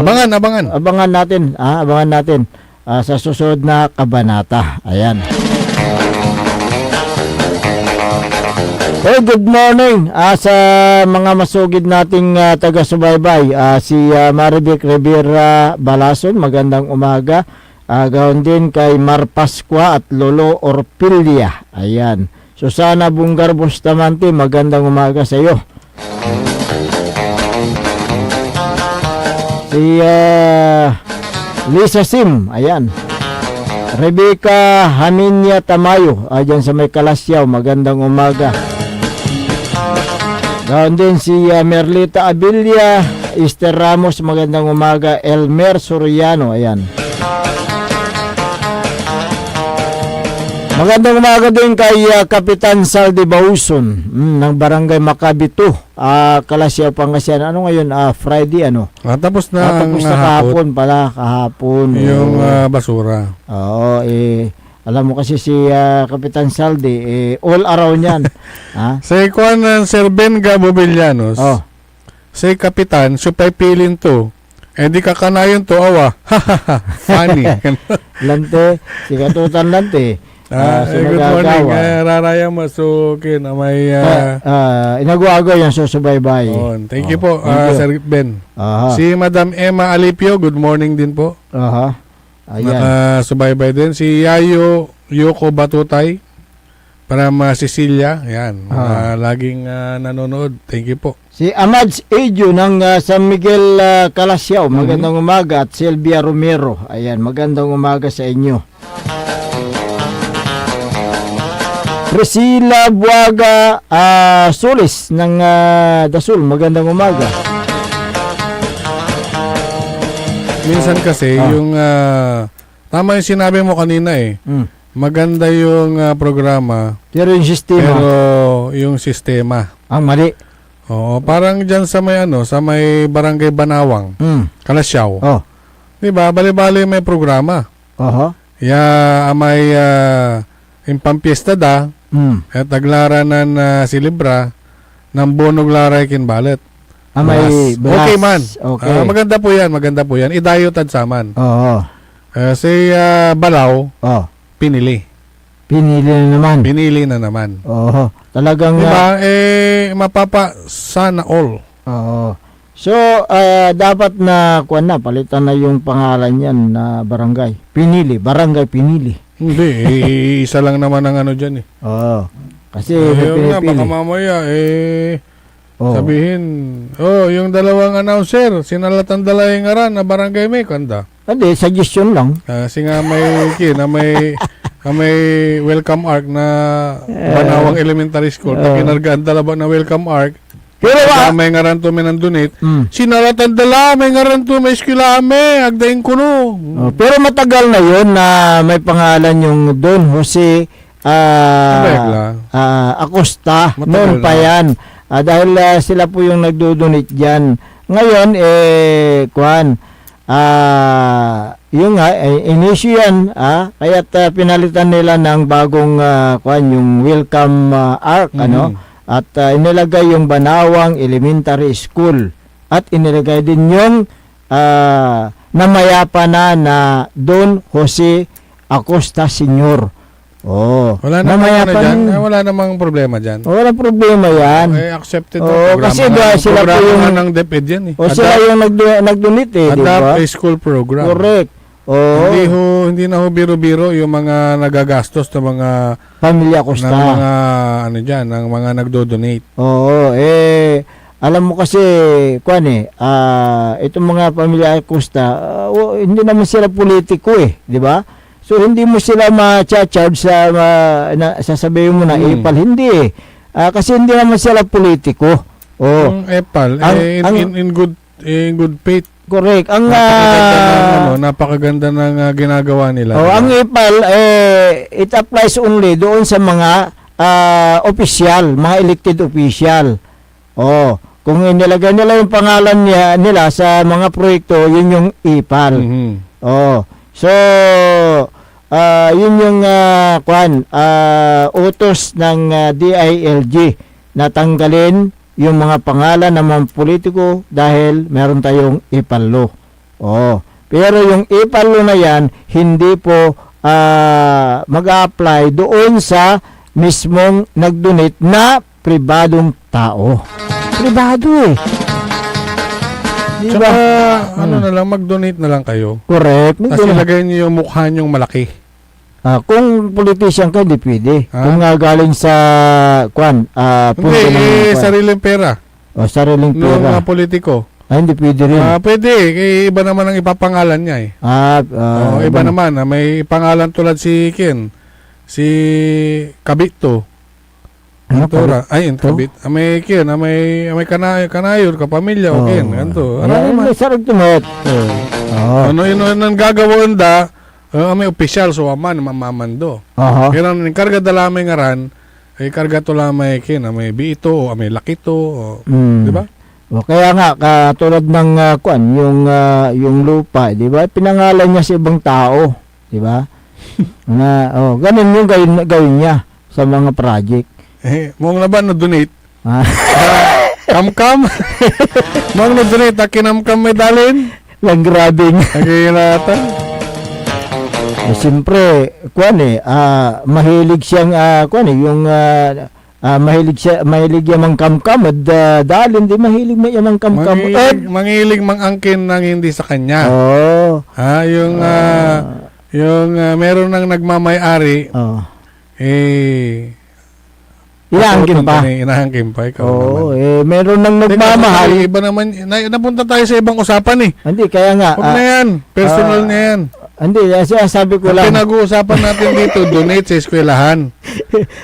abangan natin sa susunod na kabanata. Ayan. Hey, good morning sa mga masugid nating taga-subaybay. Si Marivic Rivera Balason, magandang umaga. Gawin din kay Mar Pascua at Lolo Orpilia. Ayan. Susana Bungar Bustamante, magandang umaga sa iyo. Si Lisa Sim, ayan. Rebecca Haminya Tamayo, dyan sa may Kalasyaw, magandang umaga. Gawin din si Merlita Abilia, Esther Ramos, magandang umaga. Elmer Soriano, ayan. Magandang umaga din kay Kapitan Saldi Bauson ng Barangay Maccabi 2, Kalasyaw, Pangasinan. Ano ngayon? Friday, ano? Tapos na tapos na kahapon pala, kahapon. Yung basura. Oo, alam mo kasi si Kapitan Saldi, all around yan. Sa ikuan ng Sir Ben Gabo Villanos, sa Kapitan, supay pilin to. Di kakanayon to, awa. Funny. Lante, si Katutan Lante. Good morning. Raraya Masukin. May inagawa yung susubaybay. Thank you po, Sir Ben. Si Madam Emma Alipio, good morning din po. Ayan. Nakasubaybay din. Si Yayo Yoko Batutay, para Cecilia. Ayan. Laging nanonood. Thank you po. Si Amads Ejo ng San Miguel, Kalasyaw, magandang umaga. At Sylvia Romero, ayan, magandang umaga sa inyo. Priscilla Buaga Solis ng Dasul, magandang umaga. Minsan kasi yung tama yung sinabi mo kanina maganda yung programa, pero yung sistema ang mali. Oo, parang diyan sa may sa may Barangay Banawang, Kalasyaw. Di ba? Bali-bali may programa. May yung pampiesta da, at naglaranan si Libra ng Bonog Laray Kinbalet. May okay man. Okay. Maganda po yan. Idayotad saman. Si Balaw, pinili. Pinili na naman. Talagang diba? Mapapa sana all. So, dapat na palitan na yung pangalan yan na barangay. Barangay Pinili. Hindi, isa lang naman ang dyan kasi baka mamaya sabihin, yung dalawang announcer, sinalatan dalay ngaran na barangay may kanda. Hindi, suggestion lang. Kasi nga may welcome arc na Banawang Elementary School. Kinargaan talaba na welcome arc. Pero may ngaran to may nandunit. Sinalatan dala, may ngaran to may eskwilame. Agdain ko no. Pero matagal na yun na may pangalan yung Don Jose Acosta. Noon pa yan. Dahil sila po yung nagdodonate dyan. Ngayon, yung inisyu yan, kaya't pinalitan nila ng bagong yung welcome arc, at inilagay yung Banawang Elementary School at inilagay din yung namayapa na Don Jose Acosta Sr. Wala namang problema dyan. Wala problema yan. Accepted kasi sila po yung ng DepEd yan sila yung nagdonate diba? A school program. Correct. Hindi na biro-biro yung mga nagagastos ng mga pamilya Acosta. Ng mga ng mga nagdo-donate. Alam mo kasi itong mga pamilya Acosta, hindi naman sila politiko di ba? So hindi mo sila ma-charge sa sasabihin mo na EPAL, hindi kasi hindi naman sila politiko. Ang EPAL in good faith. Correct. Ang napakaganda ng ginagawa nila. Ang EPAL it applies only doon sa mga official, mga elected official. Kung inilagay nila yung pangalan nila sa mga proyekto, yun yung EPAL. So yun yung utos ng DILG na tanggalin yung mga pangalan ng mga politiko dahil meron tayong EPAL law. Pero yung EPAL law na yan, hindi po mag-a-apply doon sa mismong nag-donate na pribadong tao. Pribado eh. Di Tsaka, ba? ano na lang, mag-donate na lang kayo. Correct. Tapos ilagay niyo yung mukha niyong malaki. Kung politician ka, hindi pwede. Ha? Kung nga galing sa, punto Hindi, ng, sariling pera. o sariling Nung pera. mga politiko. Hindi pwede rin. Pwede, iba naman ang ipapangalan niya eh. Iba naman, may pangalan tulad si Ken. Si Kabito. Tora. Ay, Kabit. May Ken, may kanayon, kapamilya, o Ken. Ganito. May sarag tumot. Ano yun ang gagawin da, may official, so aman, mamamando. Pero ang karga dalamay ngaran, ay karga to lamay Ken, may bito, o may lakito, di ba? Kaya nga katulad ng yung lupa, 'di ba? Pinangalan niya sa ibang tao, 'di ba? Ganun yung gawin niya sa mga project. Mong laban no donate. Kam. Mong no donate kinam-kam medalin. Lang grabing. Agilatan. Siyempre, mahilig siyang yung mahilig yamang kam-kam at dalin di mahilig may yamang kam-kam. Mangilig mangangkin ng hindi sa kanya. Yung meron nang nagmamay-ari. Inahangkin pa. Inahangkin pa ikaw. Meron nang nagmamahal. Iba naman, napunta tayo sa ibang usapan eh. Hindi, kaya nga. Huwag na yan. Personal na yan. Hindi, sabi ko lang. Pinag-uusapan natin dito, donate sa eskwelahan.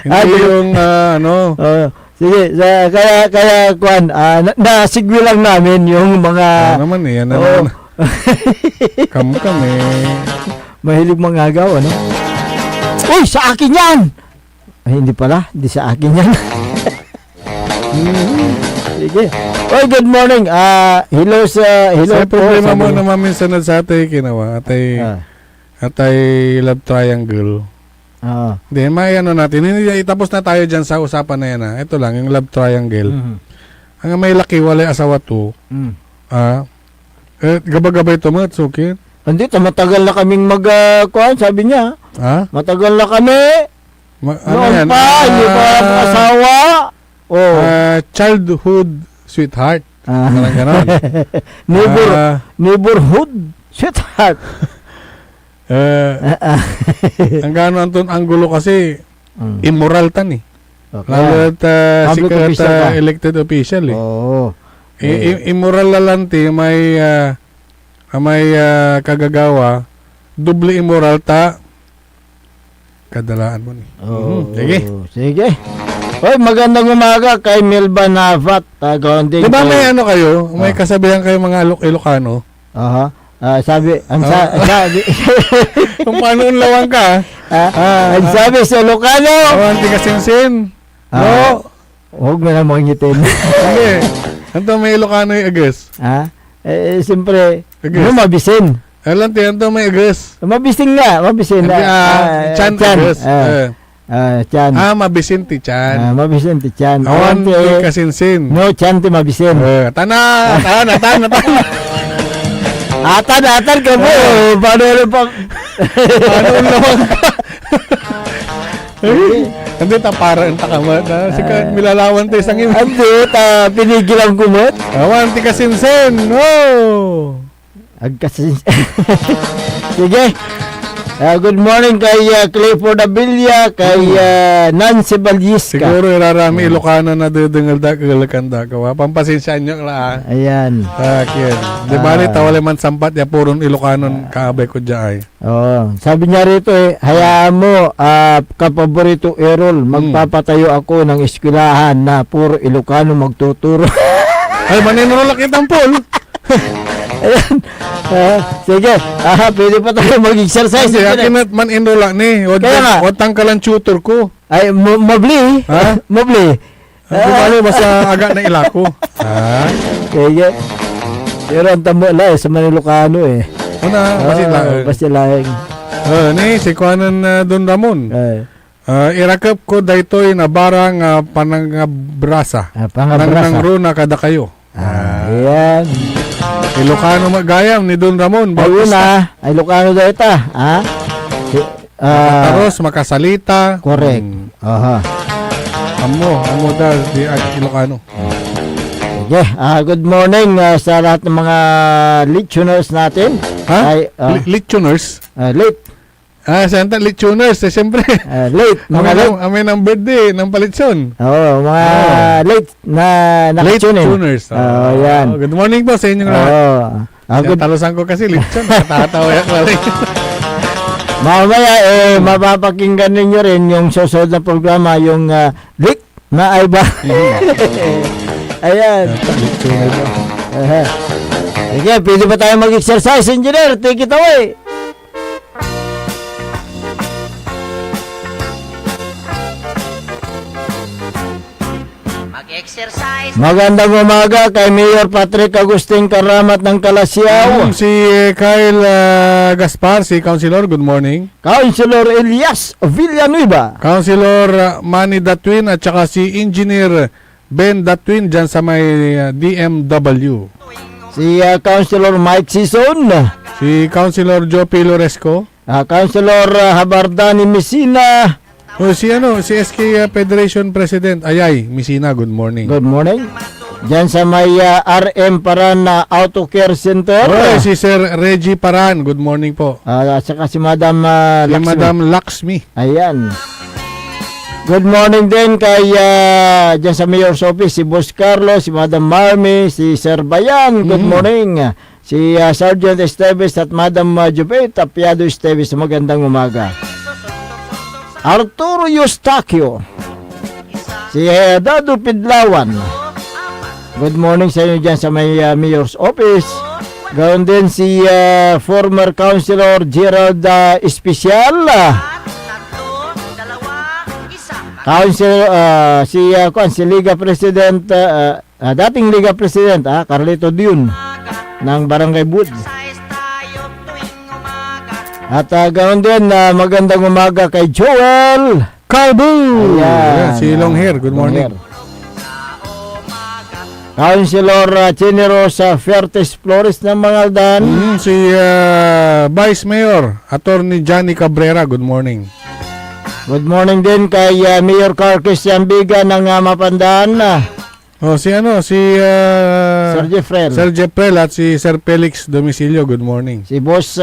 Hindi yung sige, kaya nasigwi lang namin yung mga naman eh, yan naman. Kam eh. Mahilig mangagaw, ano? Uy, sa akin yan! Ay, hindi pala, hindi sa akin yan. Sige. Oy, good morning. Hello sa problema mo naman minsan sa atay kinawa, atay love triangle. Hindi, may natin. Hindi, itapos na tayo dyan sa usapan na yan. Ito lang, yung love triangle. Ang may laki, walay asawa to. Gabagabay ito mo, Tsukit? Hindi, matagal na kaming sabi niya. Matagal na kami. Noon pa, hindi pa asawa. Childhood sweetheart. Parang ganon. Neighborhood sweetheart. Ang gano'n ang anggulo kasi immoral tan eh. Lalo at sikat elected official eh. Immoral lalante may kagagawa, doble immoral ta kadalaan mo ni. Sige. Hoy, magandang umaga kay Melba Navat. Di ba may kayo? May kasabihan kayo mga Ilocano? Sabi kung paano unlawang ka. Ang sabi sa Ilocano. Awanti ka sinsin. No. Huwag mo na mangitin. Hindi. Anto may Ilocano yung agas. Siyempre, mabisin. Alanti, anto may agas. Mabisin nga, mabisin. Chan agas. Chan. Mabisin ti Chan. Mabisin ti Chan. Awanti ka sinsin. No, Chan ti mabisin. Tana. Atan ka mo. Paano pa? Paano naman ka? Hindi, para ang takamat. Sikat, milalawan tayo sang imo. Hindi, pinigilan ko mo. Awanti ka sinsen. No! Agkasinsen. Sige. Good morning kay Clifford Abilia, kay Nancy Balyiska. Siguro irarami Ilocano na dudengal kanda ka. Pampasinsyan nyo la. Ayan. Di bali tawali man sampat ya puron Ilocano kaabay ko dyan. Sabi niya rito hayaan mo kapaborito Errol, magpapatayo ako ng eskwelahan na puro Ilocano magtuturo. Ay, maninulak itang pool. Ayan. Sige. Pwede pa tayo mag-exercise. Kasi akin man enrola ni. Wad tangkalan tutor ko. Ay, mabli. Mabli. Bumali basta aga na ilako. Sige. Pero ang tamo sa Manilocano Basilaeng. Ni, si Kuanan Don Ramon. Irakap ko daytoy na barang panangabrasa. Pangabrasa. Runa kada kayo. Ayan. Ilocano magayam ni Don Ramon. Ayun ay Ilocano daw ito. Taros, makasalita. Correct. Amo daw, di Ilocano. Okay, good morning sa lahat ng mga listeners natin. Ha? Ay, Lichuners? late. Santa Lichuners, siyempre. Late, mga late. Amin ang birthday ng Palitson. Oo, mga late na nakatune in. Lichuners. Yan. Good morning po sa inyong lahat. Good. Talusan ko kasi Lichun, natatawa yan ko rin. Mamaya, mapapakinggan ninyo rin yung susunod na programa, yung Rick na Ayba. Ayan. Sige, pwede ba tayo mag-exercise, engineer? Take it away. Mag-exercise. Magandang umaga kay Mayor Patrick Agustin Karamat ng Calasiao. Si Kyle Gaspar, si Councilor, good morning. Councilor Elias Villanueva. Councilor Manny Datwin at saka si Engineer Ben Datwin dyan sa may DMW. Si Councilor Mike Sison. Si Councilor Joe Loresco. Councilor Habardani Messina. O si SK Federation President Ayay Misina, good morning. Good morning. Diyan sa may RM Paran Auto Care Center. Si Sir Reggie Paran, good morning po. At saka si Madam Si Laxmi. Madam Laxmi. Ayan. Good morning din kay diyan sa Mayor's Office, si Boss Carlos, si Madam Marmy, si Sir Bayan, good morning. Si Sergeant Esteves at Madam Jubet Tapiado Esteves, magandang umaga. Arturo Eustaquio, si Dado Pidlawan, good morning sa inyo dyan sa may Mayor's Office. Ganoon din si former Councilor Gerald Especial, Councilor si Liga President, dating Liga President Carlito Dion ng Barangay Bud. At ganoon din magandang umaga kay Joel Calbo. Ayan, si Long Hair, good morning. Councilor Chinerosa Fertes Flores ng Mangaldan. Si Vice Mayor Attorney Johnny Cabrera, good morning. Good morning din kay Mayor Carl Christian Biga ng Mapandaan. Si Sir Jeffrel. Sir Jeffrel at si Sir Felix Domicilio, good morning. Si Boss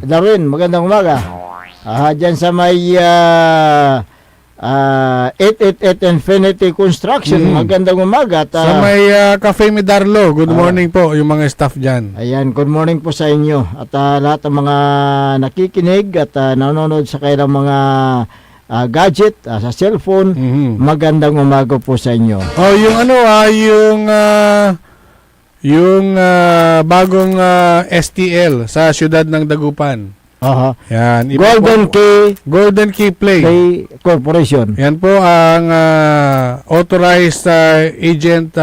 Darwin, magandang umaga. Diyan sa may 888 Infinity Construction, magandang umaga. At, sa may Cafe Medarlo, good morning po yung mga staff dyan. Ayan, good morning po sa inyo. At lahat ng mga nakikinig at nanonood sa kailang mga gadget, sa cellphone, magandang umaga po sa inyo. Yung bagong STL sa siyudad ng Dagupan. Yan, Golden Key Play Corporation. Yan po ang authorized agent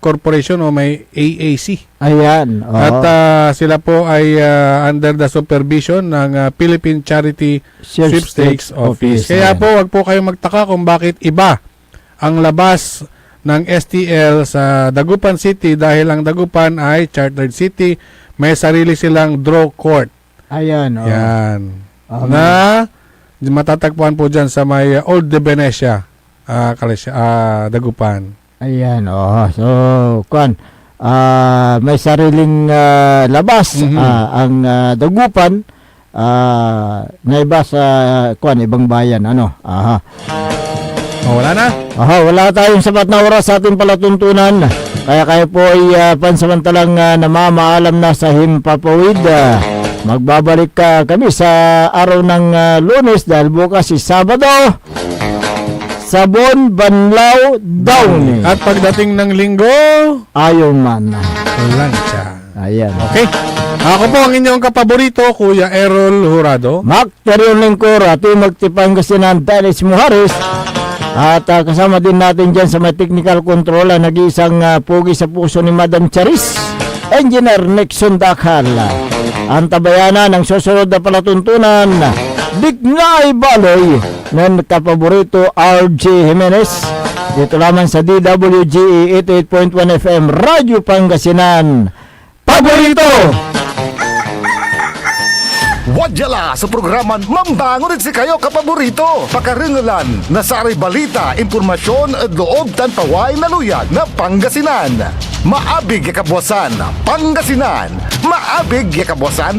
corporation o may AAC. Ayan. At sila po ay under the supervision ng Philippine Charity Sweepstakes Office. Kaya po wag po kayong magtaka kung bakit iba ang labas ng STL sa Dagupan City dahil ang Dagupan ay chartered city, may sarili silang draw court. Ayan. Yan. Na matatagpuan po dyan sa may Old de Venecia, Dagupan. Ayan. So, may sariling labas ang Dagupan na iba sa ibang bayan. Wala na? Wala tayong sapat na oras sa ating palatuntunan. Kaya kayo po ay pansamantalang namamaalam na sa Himpapawid. Magbabalik kami sa araw ng Lunes dahil bukas si Sabado. Sabon, Banlaw, Downy. At pagdating ng Linggo, Iron Man. Lancha. Ayan. Okay. Ako po ang inyong kapaborito, Kuya Errol Jurado. Mac Terion Lingkor at yung magtipangasinan Dennis Muharis. At kasama din natin dyan sa may technical control nag-iisang pugi sa puso ni Madam Charis, Engineer Nixon Dakhal. Ang tabayanan ng susunod na palatuntunan, Dignay Baloy ng kapaborito RJ Jimenez. Dito lamang sa DWGE 88.1 FM Radyo Pangasinan. Paborito! Wadyala sa programan Mambangon si kayo kapaborito. Pakaringalan na sa aray balita, impormasyon at loob tanpaway na luyag na Pangasinan. Maabig ya kabwasan, Pangasinan. Maabig ya kabwasan.